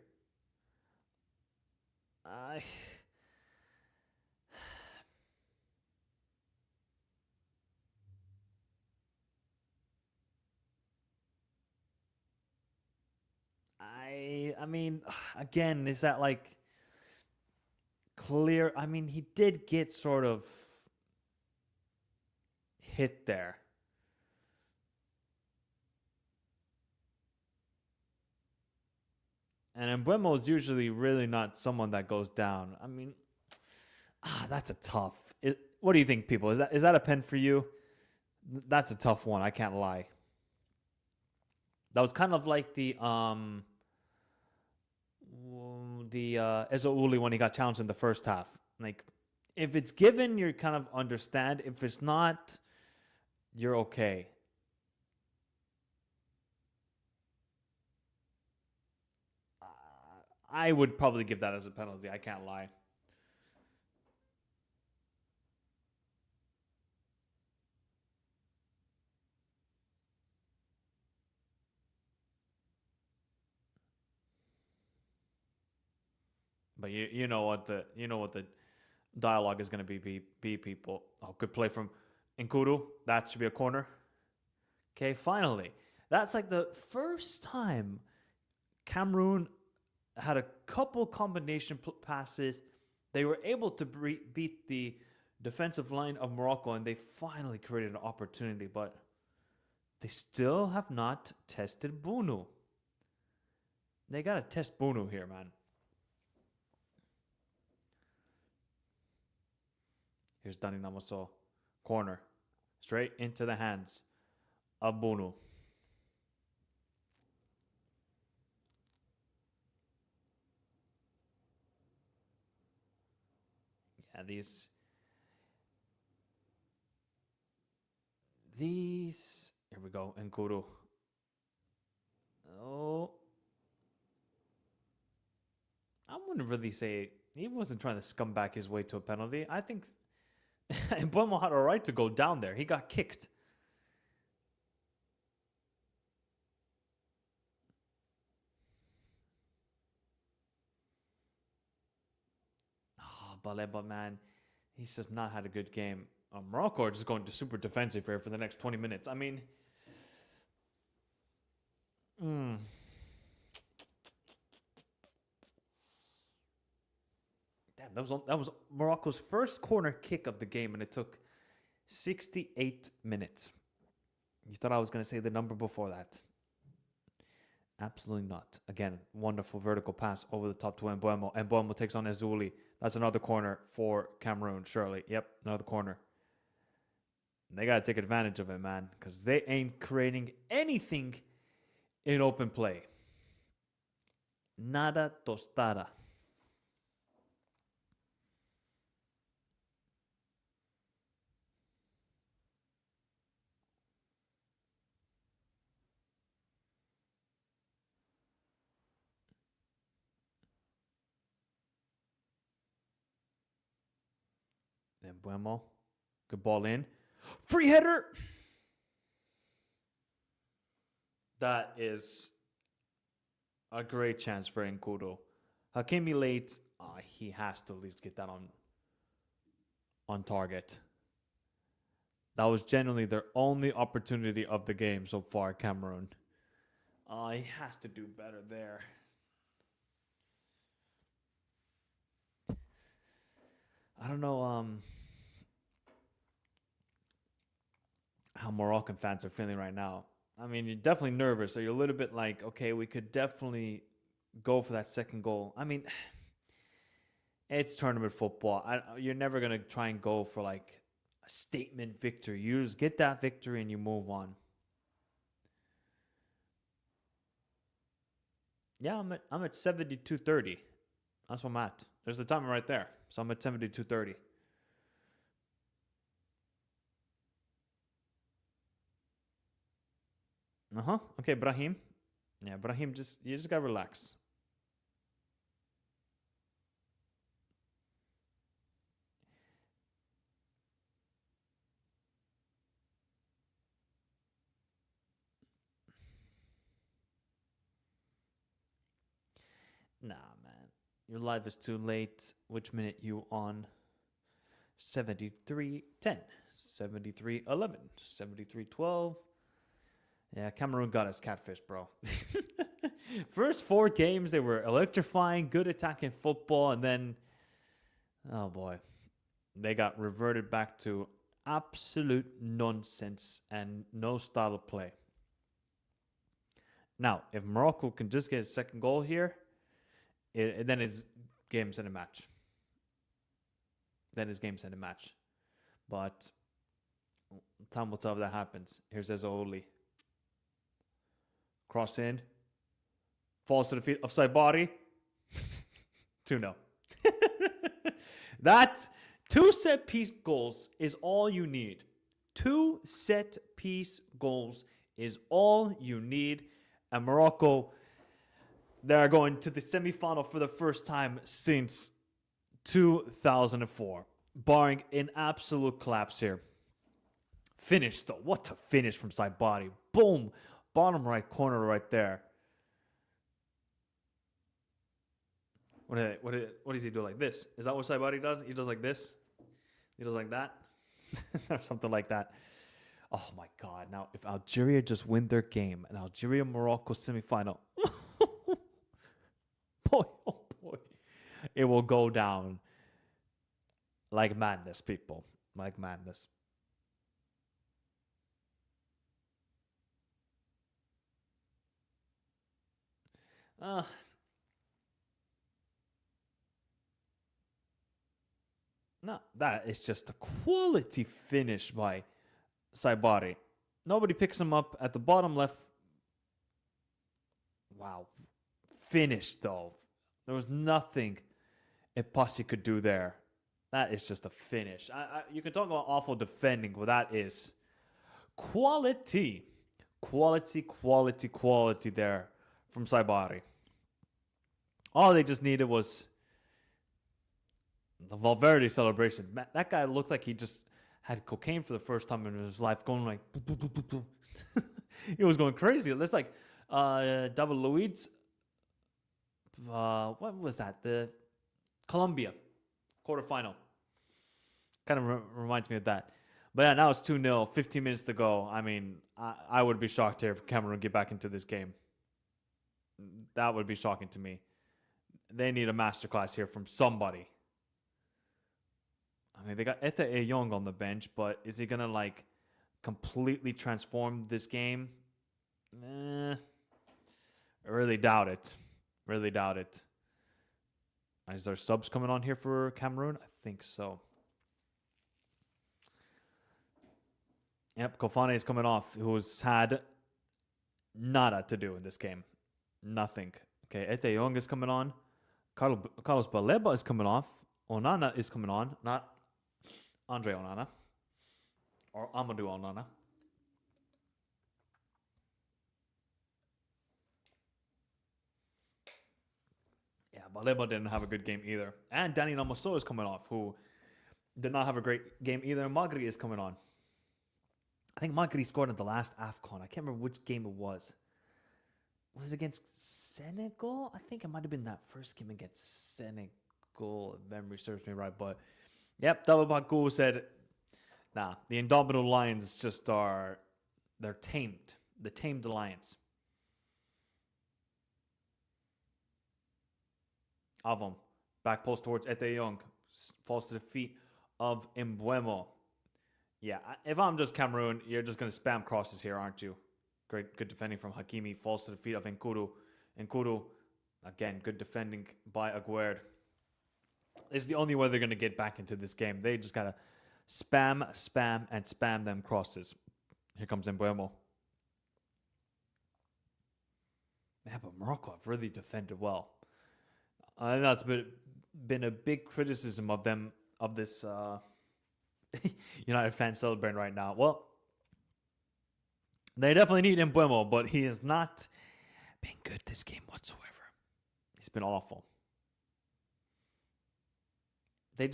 I mean, again, is that like clear? I mean, he did get sort of hit there. And Mbeumo is usually really not someone that goes down. I mean, that's a tough. What do you think, people? Is that a pen for you? That's a tough one. I can't lie. That was kind of like the Ezouli when he got challenged in the first half. Like, if it's given, you kind of understand. If it's not, you're okay. I would probably give that as a penalty. I can't lie. But you know what the dialogue is going to be people. Oh, good play from Nkuru. That should be a corner. Okay, finally. That's like the first time Cameroon had a couple combination passes. They were able to beat the defensive line of Morocco, and they finally created an opportunity, but they still have not tested Bunu. They got to test Bunu here, man. Here's Dani Namoso. Corner. Straight into the hands of Bunu. Yeah, these. Here we go. Nkuru. Oh, I wouldn't really say he wasn't trying to scum back his way to a penalty. I think Mbuemo had a right to go down there. He got kicked. Oh, Baleba, man. He's just not had a good game. Morocco are just going to super defensive here for the next 20 minutes. I mean, damn, that was Morocco's first corner kick of the game, and it took 68 minutes. You thought I was going to say the number before that? Absolutely not. Again, wonderful vertical pass over the top to Mbuemo. Mbuemo takes on Ezuli. That's another corner for Cameroon, surely. Yep, another corner. They got to take advantage of it, man, because they ain't creating anything in open play. Nada tostada. Then Mbuemo. Good ball in. Free header! That is a great chance for Nkuru. Hakimi late. He has to at least get that on target. That was genuinely their only opportunity of the game so far, Cameroon. He has to do better there. I don't know how Moroccan fans are feeling right now. I mean, you're definitely nervous. So you're a little bit like, okay, we could definitely go for that second goal. I mean, it's tournament football. You're never going to try and go for like a statement victory. You just get that victory and you move on. Yeah, I'm at 72:30. That's what I'm at. There's the timer right there. So I'm at 72:30. Okay, Brahim. Yeah, Brahim, you just gotta relax. Nah, man. Your live is too late. Which minute you on? 73:10, 73:11, 73:12. Yeah, Cameroon got us catfish, bro. First 4 games, they were electrifying, good attacking football, and then, oh boy, they got reverted back to absolute nonsense and no style of play. Now, if Morocco can just get a second goal here, then it's game, set, and match. Then it's game, set, and match. But time will tell if that happens. Here's Ezoli. Cross in. Falls to the feet of Saibari. 2-0. That 2 set-piece goals is all you need. 2 set-piece goals is all you need. And Morocco, they're going to the semifinal for the first time since 2004. Barring an absolute collapse here. Finish, though. What a finish from Saibari. Boom. Bottom right corner right there. What does he do like this? Is that what Saibari does? He does like this? He does like that? Or something like that. Oh my God. Now, if Algeria just win their game, an Algeria-Morocco semifinal, boy, oh boy, it will go down like madness, people. Like madness. No, that is just a quality finish by Saibari. Nobody picks him up at the bottom left. Wow. Finish, though. There was nothing Epasi could do there. That is just a finish. You can talk about awful defending, but that is quality. Quality there from Saibari. All they just needed was the Valverde celebration. That guy looked like he just had cocaine for the first time in his life, going like, he was going crazy. It's like David Luiz. What was that? The Colombia quarterfinal. Kind of reminds me of that. But yeah, now it's 2-0, 15 minutes to go. I mean, I would be shocked here if Cameroon get back into this game. That would be shocking to me. They need a masterclass here from somebody. I mean, they got Ete Young on the bench, but is he going to, like, completely transform this game? I really doubt it. Really doubt it. Is there subs coming on here for Cameroon? I think so. Yep, Kofane is coming off, who's had nada to do in this game. Nothing. Okay, Ete Young is coming on. Carlos Baleba is coming off. Onana is coming on. Not Andre Onana. Or Amadou Onana. Yeah, Baleba didn't have a good game either. And Danny Namoso is coming off, who did not have a great game either. Magri is coming on. I think Magri scored in the last AFCON. I can't remember which game it was. Was it against Senegal? I think it might have been that first game against Senegal, if memory serves me right. But, yep, Double Baku said, nah, the Indomitable Lions just are, they're tamed. The tamed lions. Avom, back post towards Ete Young. Falls to the feet of Mbuemo. Yeah, if I'm just Cameroon, you're just going to spam crosses here, aren't you? Great, good defending from Hakimi. Falls to the feet of Nkuru. Nkuru, again, good defending by Aguerd. This is the only way they're going to get back into this game. They just got to spam them crosses. Here comes Mbuemo. Yeah, but Morocco have really defended well. I know it's been a big criticism of them, of this United fans celebrating right now. Well, they definitely need Mbuemo, but he has not been good this game whatsoever. He's been awful. They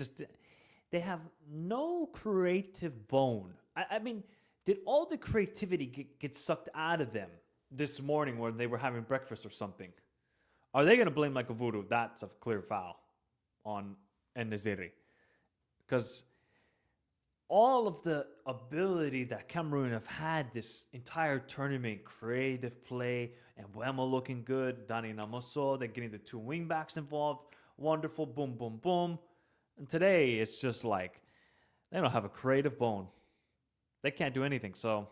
have no creative bone. I mean, did all the creativity get sucked out of them this morning when they were having breakfast or something? Are they going to blame like a voodoo? That's a clear foul on En-Nesyri. Because all of the ability that Cameroon have had this entire tournament, creative play, and Mbuemo looking good, Dani Namoso, they're getting the two wingbacks involved, wonderful, boom, boom, boom. And today, it's just like, they don't have a creative bone. They can't do anything, so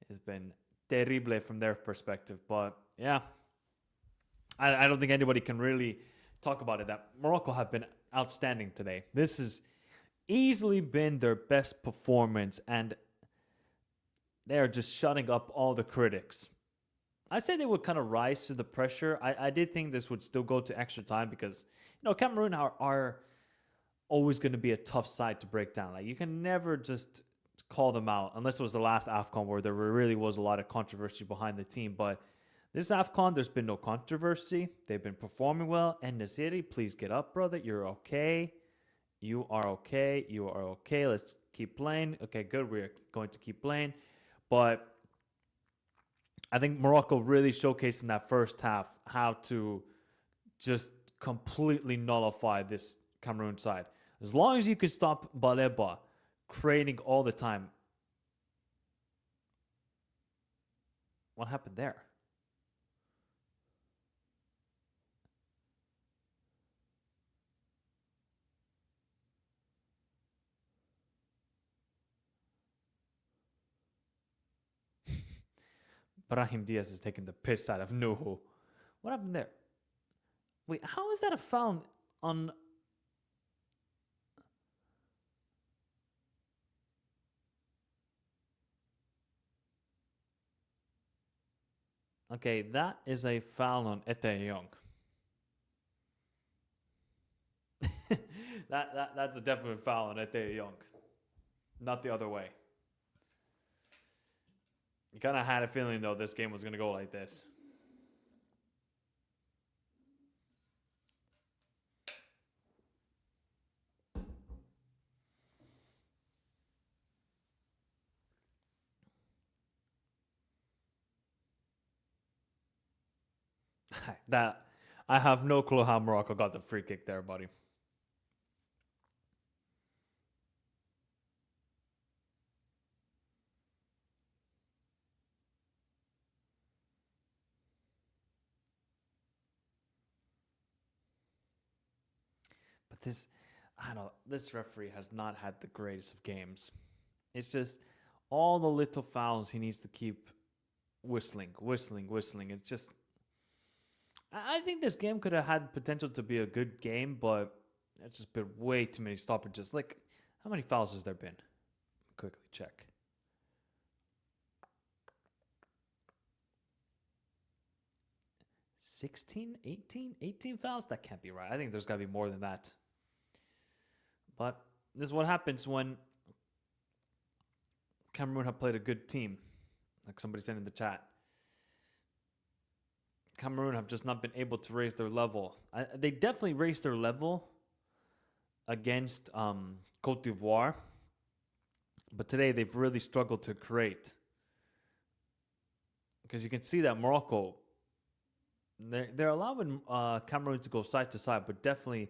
it's been terrible from their perspective. But yeah, I don't think anybody can really talk about it. That Morocco have been outstanding today. This has easily been their best performance, and they're just shutting up all the critics. I said they would kind of rise to the pressure. I did think this would still go to extra time because, Cameroon are always going to be a tough side to break down. Like, you can never just call them out unless it was the last AFCON where there really was a lot of controversy behind the team. But this AFCON, there's been no controversy. They've been performing well. And En-Nesyri, please get up, brother. You're okay. You are okay. You are okay. Let's keep playing. Okay, good. We're going to keep playing. But I think Morocco really showcased in that first half how to just completely nullify this Cameroon side. As long as you can stop Baleba creating all the time. What happened there? Brahim Diaz is taking the piss out of Nuhu. What happened there? Wait, how is that a foul on... Okay, that is a foul on Ete Young. That's a definite foul on Ete Young. Not the other way. You kind of had a feeling, though, this game was going to go like this. That I have no clue how Morocco got the free kick there, buddy. But I don't know, this referee has not had the greatest of games. It's just all the little fouls he needs to keep whistling. It's just, I think this game could have had potential to be a good game, but it's just been way too many stoppages. Like, how many fouls has there been? Quickly check. $16, 18 fouls? That can't be right. I think there's got to be more than that. But this is what happens when Cameroon have played a good team. Like somebody said in the chat. Cameroon have just not been able to raise their level. They definitely raised their level against Cote d'Ivoire. But today they've really struggled to create. Because you can see that Morocco, they're allowing Cameroon to go side to side, but definitely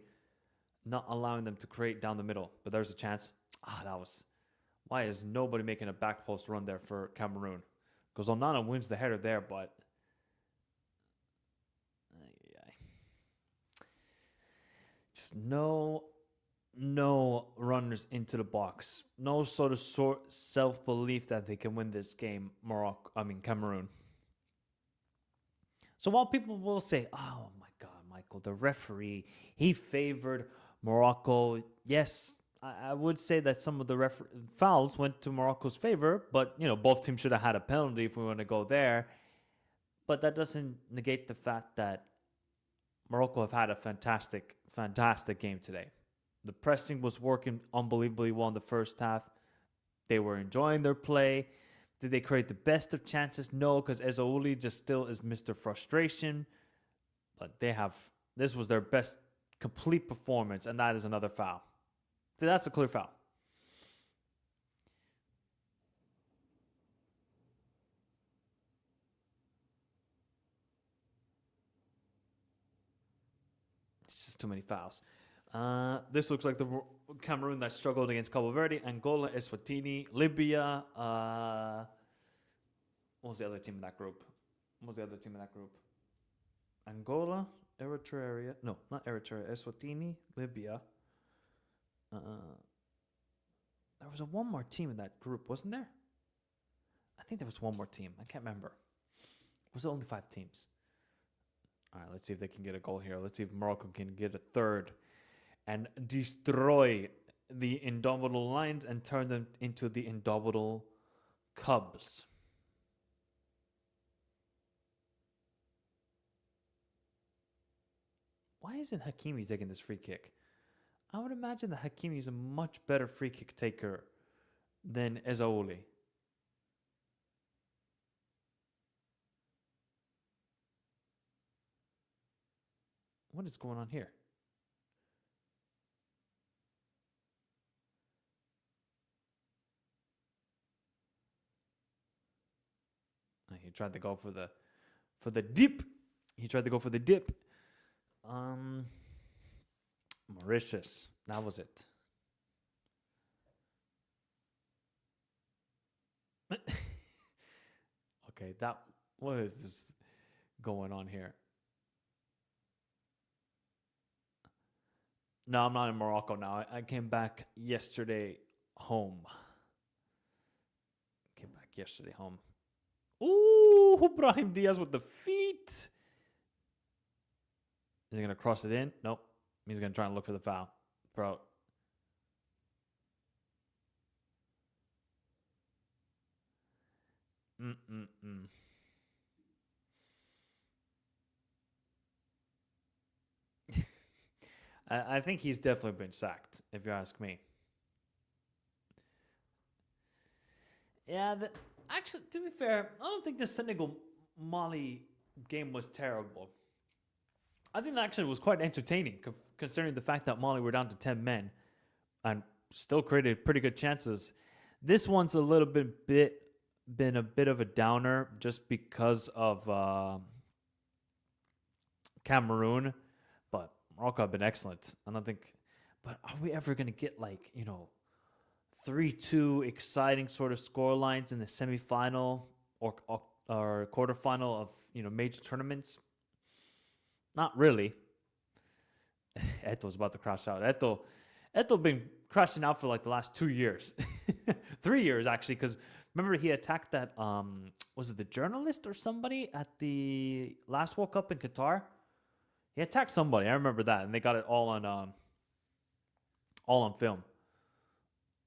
not allowing them to create down the middle. But there's a chance. Why is nobody making a back post run there for Cameroon? Because Onana wins the header there, but just no runners into the box. No sort of self-belief that they can win this game, Cameroon. So while people will say, oh my God, Michael, the referee, he favored Morocco. Yes, I would say that some of the fouls went to Morocco's favor, but, both teams should have had a penalty if we want to go there. But that doesn't negate the fact that Morocco have had a fantastic game today. The pressing was working unbelievably well in the first half. They were enjoying their play. Did they create the best of chances? No, because Ezouli just still is Mr. Frustration. But this was their best complete performance, and that is another foul. So that's a clear foul. It's just too many fouls. This looks like the Cameroon that struggled against Cabo Verde, Angola, Eswatini, Libya. What was the other team in that group? Angola, Eritrea. No, not Eritrea. Eswatini, Libya. There was one more team in that group, wasn't there? I think there was one more team. I can't remember. Was it only 5 teams? All right, let's see if they can get a goal here. Let's see if Morocco can get a third and destroy the Indomitable Lions and turn them into the Indomitable Cubs. Why isn't Hakimi taking this free kick? I would imagine that Hakimi is a much better free kick taker than Ezouli. What is going on here? He tried to go for the dip. Mauritius. That was it. Okay, what is this going on here? No, I'm not in Morocco now. I came back yesterday home. Ooh, Brahim Diaz with the feet. Is he going to cross it in? Nope. He's going to try and look for the foul. Bro. I think he's definitely been sacked, if you ask me. Yeah, actually, to be fair, I don't think the Senegal Mali game was terrible. I think that actually was quite entertaining, considering the fact that Mali were down to 10 men and still created pretty good chances. This one's a little bit been a bit of a downer just because of Cameroon, but Morocco have been excellent. I don't think, but are we ever going to get 3-2 exciting sort of score lines in the semifinal or quarterfinal of major tournaments? Not really. Eto's about to crash out. Eto been crashing out for the last 2 years, 3 years actually. Because remember he attacked that was it the journalist or somebody at the last World Cup in Qatar? He attacked somebody. I remember that, and they got it all on film.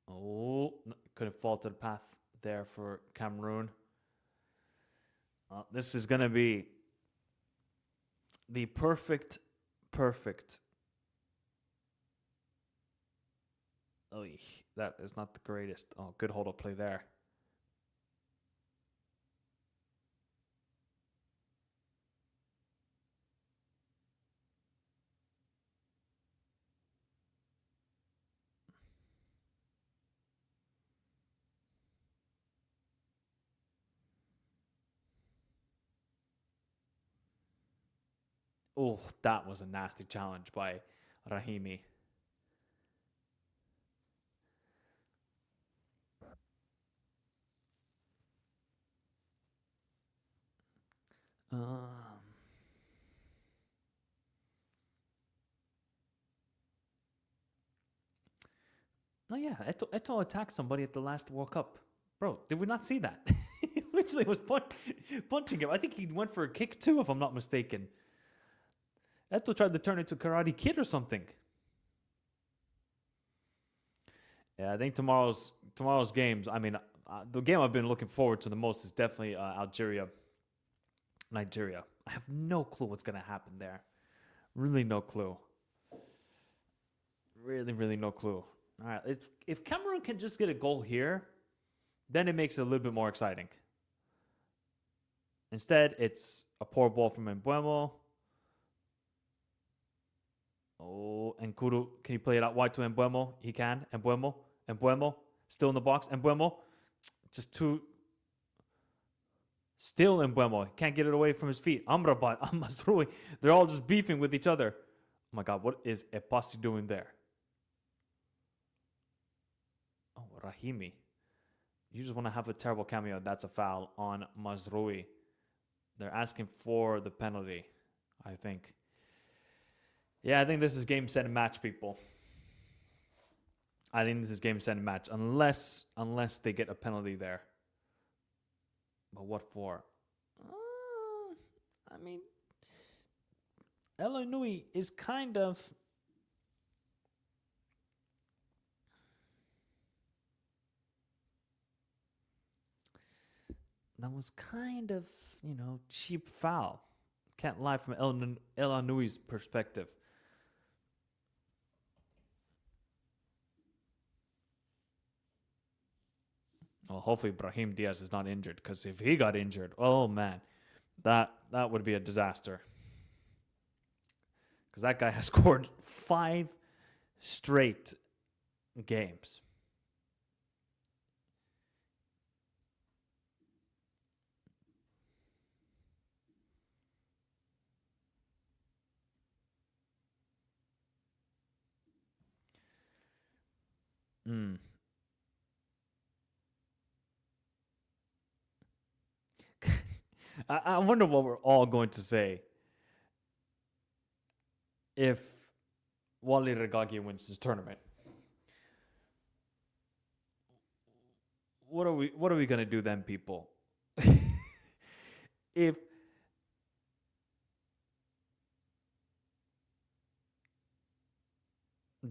Oh, couldn't fall to the path there for Cameroon. This is gonna be the perfect. Oh, that is not the greatest. Oh, good hold up play there. Oh, that was a nasty challenge by Rahimi. No, yeah, Eto attacked somebody at the last World Cup. Bro, did we not see that? He literally was punching him. I think he went for a kick too, if I'm not mistaken. Eto tried to turn into Karate Kid or something. Yeah, I think tomorrow's games. I mean, the game I've been looking forward to the most is definitely Nigeria. I have no clue what's gonna happen there. Really, no clue. Really, no clue. All right, if Cameroon can just get a goal here, then it makes it a little bit more exciting. Instead, it's a poor ball from Mbuemo. Oh, and Kuru, can you play it out wide to Mbuemo? He can. Mbuemo, still in the box. Mbuemo, just too. Still Mbuemo, can't get it away from his feet. Amrabat, Mazrui, they're all just beefing with each other. Oh my God, what is Epasi doing there? Oh, Rahimi. You just want to have a terrible cameo. That's a foul on Mazrui. They're asking for the penalty, I think. Yeah, I think this is game, set, and match, people. I think this is game, set, and match. Unless they get a penalty there. But what for? I mean, El Nui is kind of... That was kind of, cheap foul. Can't lie from El Anui's perspective. Well, hopefully Brahim Diaz is not injured, because if he got injured, oh man, that would be a disaster. Because that guy has scored 5 straight games. I wonder what we're all going to say if Wally Regagi wins this tournament. What are we gonna do then, people? If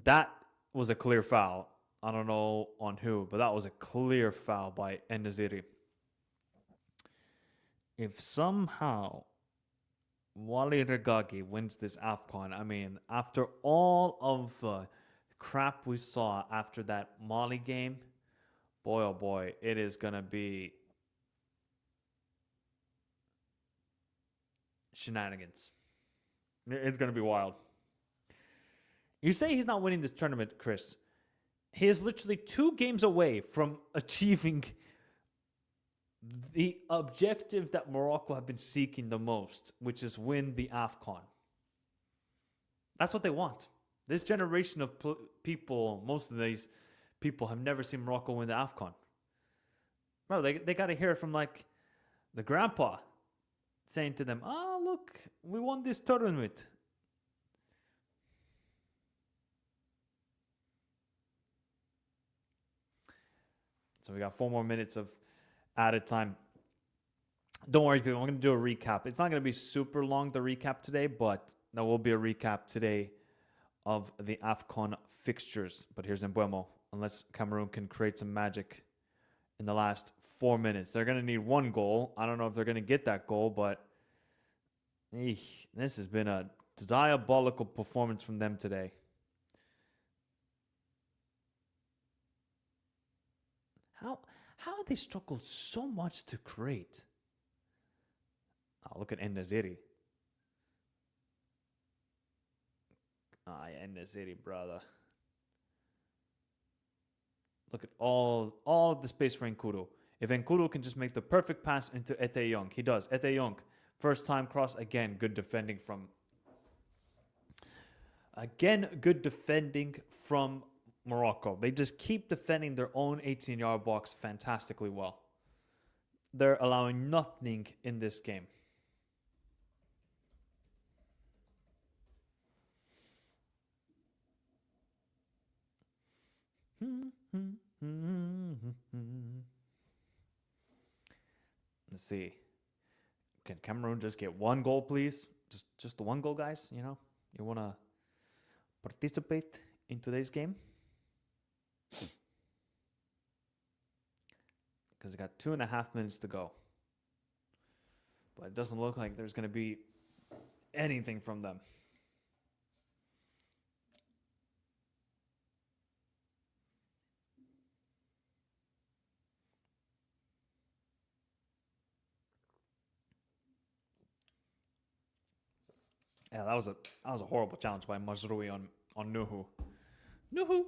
that was a clear foul, I don't know on who, but that was a clear foul by Ennaziri. If somehow Wally Regagi wins this AFCON. I mean, after all of the crap we saw after that Mali game, boy oh boy, it is going to be shenanigans. It's going to be wild. You say he's not winning this tournament, Chris. He is literally 2 games away from achieving the objective that Morocco have been seeking the most, which is win the AFCON. That's what they want. This generation of people, most of these people have never seen Morocco win the AFCON. Bro, they got to hear it from like the grandpa saying to them, "Oh, look, we won this tournament." So we got 4 more minutes of added time. Don't worry, people. I'm going to do a recap. It's not going to be super long, the recap today, but there will be a recap today of the AFCON fixtures. But here's Mbeumo. Unless Cameroon can create some magic in the last 4 minutes. They're going to need 1 goal. I don't know if they're going to get that goal, but this has been a diabolical performance from them today. How have they struggled so much to create? Oh, look at En-Nesyri. En-Nesyri, brother. Look at all of the space for N'Koudou. If N'Koudou can just make the perfect pass into Ete Young, he does. Ete Young, first time cross, again, good defending from... good defending from Morocco. They just keep defending their own 18-yard box fantastically well. They're allowing nothing in this game. Let's see. Can Cameroon just get 1 goal, please? Just the 1 goal, guys. You know, you want to participate in today's game? Because we got 2.5 minutes to go. But it doesn't look like there's going to be anything from them. Yeah, that was a horrible challenge by Mazrui on Nuhu. Nuhu.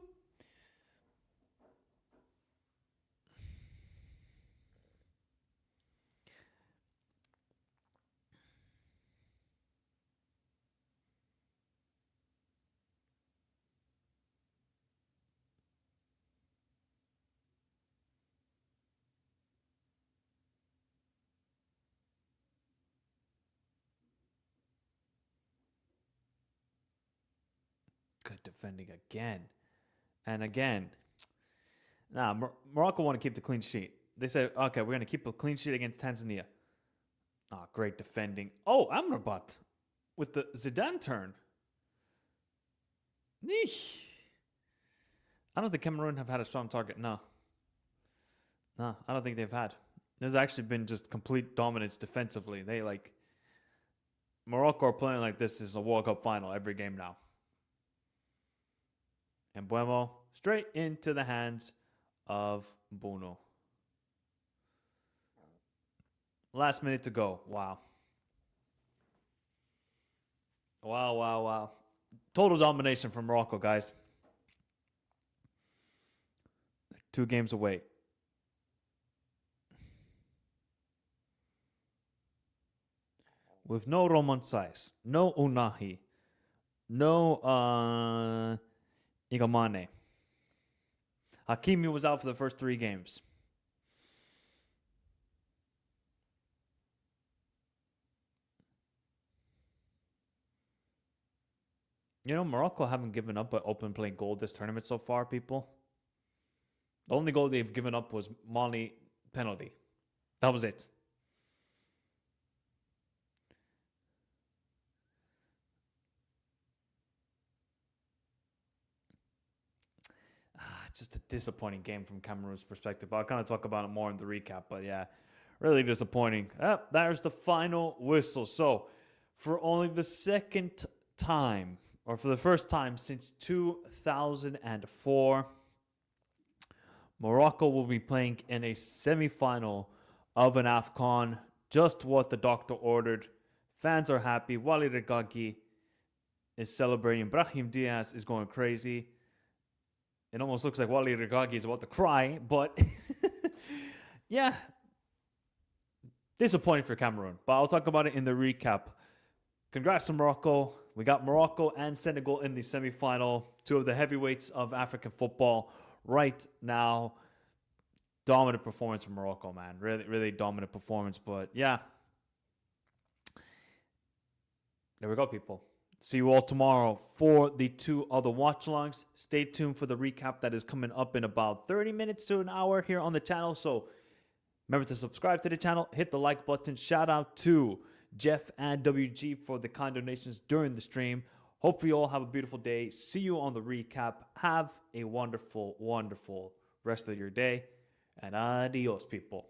Good defending again. And again. Nah, Morocco want to keep the clean sheet. They said, okay, we're going to keep a clean sheet against Tanzania. Great defending. Oh, Amrabat with the Zidane turn. Eesh. I don't think Cameroon have had a strong target. No, I don't think they've had. There's actually been just complete dominance defensively. Morocco are playing like this is a World Cup final every game now. And Mbeumo straight into the hands of Bono. Last minute to go. Wow. Wow. Total domination from Morocco, guys. 2 games away. With no Roman Saiz, no Unahi, no Igamane. Hakimi was out for the first 3 games. You know, Morocco haven't given up an open play goal this tournament so far, people. The only goal they've given up was Mali penalty. That was it. Just a disappointing game from Cameroon's perspective. I'll kind of talk about it more in the recap, but yeah, really disappointing. There's the final whistle. So For only the second time, or for the first time since 2004, Morocco will be playing in a semi-final of an AFCON. Just what the doctor ordered. Fans are happy. Wally Regragui is celebrating. Brahim Diaz is going crazy. It almost looks like Wally Regragui is about to cry, but yeah, disappointing for Cameroon. But I'll talk about it in the recap. Congrats to Morocco. We got Morocco and Senegal in the semifinal, two of the heavyweights of African football right now. Dominant performance from Morocco, man. Really, really dominant performance. But yeah, there we go, people. See you all tomorrow for the two other watch-alongs. Stay tuned for the recap that is coming up in about 30 minutes to an hour here on the channel. So remember to subscribe to the channel, hit the like button. Shout out to Jeff and WG for the kind donations during the stream. Hope you all have a beautiful day. See you on the recap. Have a wonderful, wonderful rest of your day. And adios, people.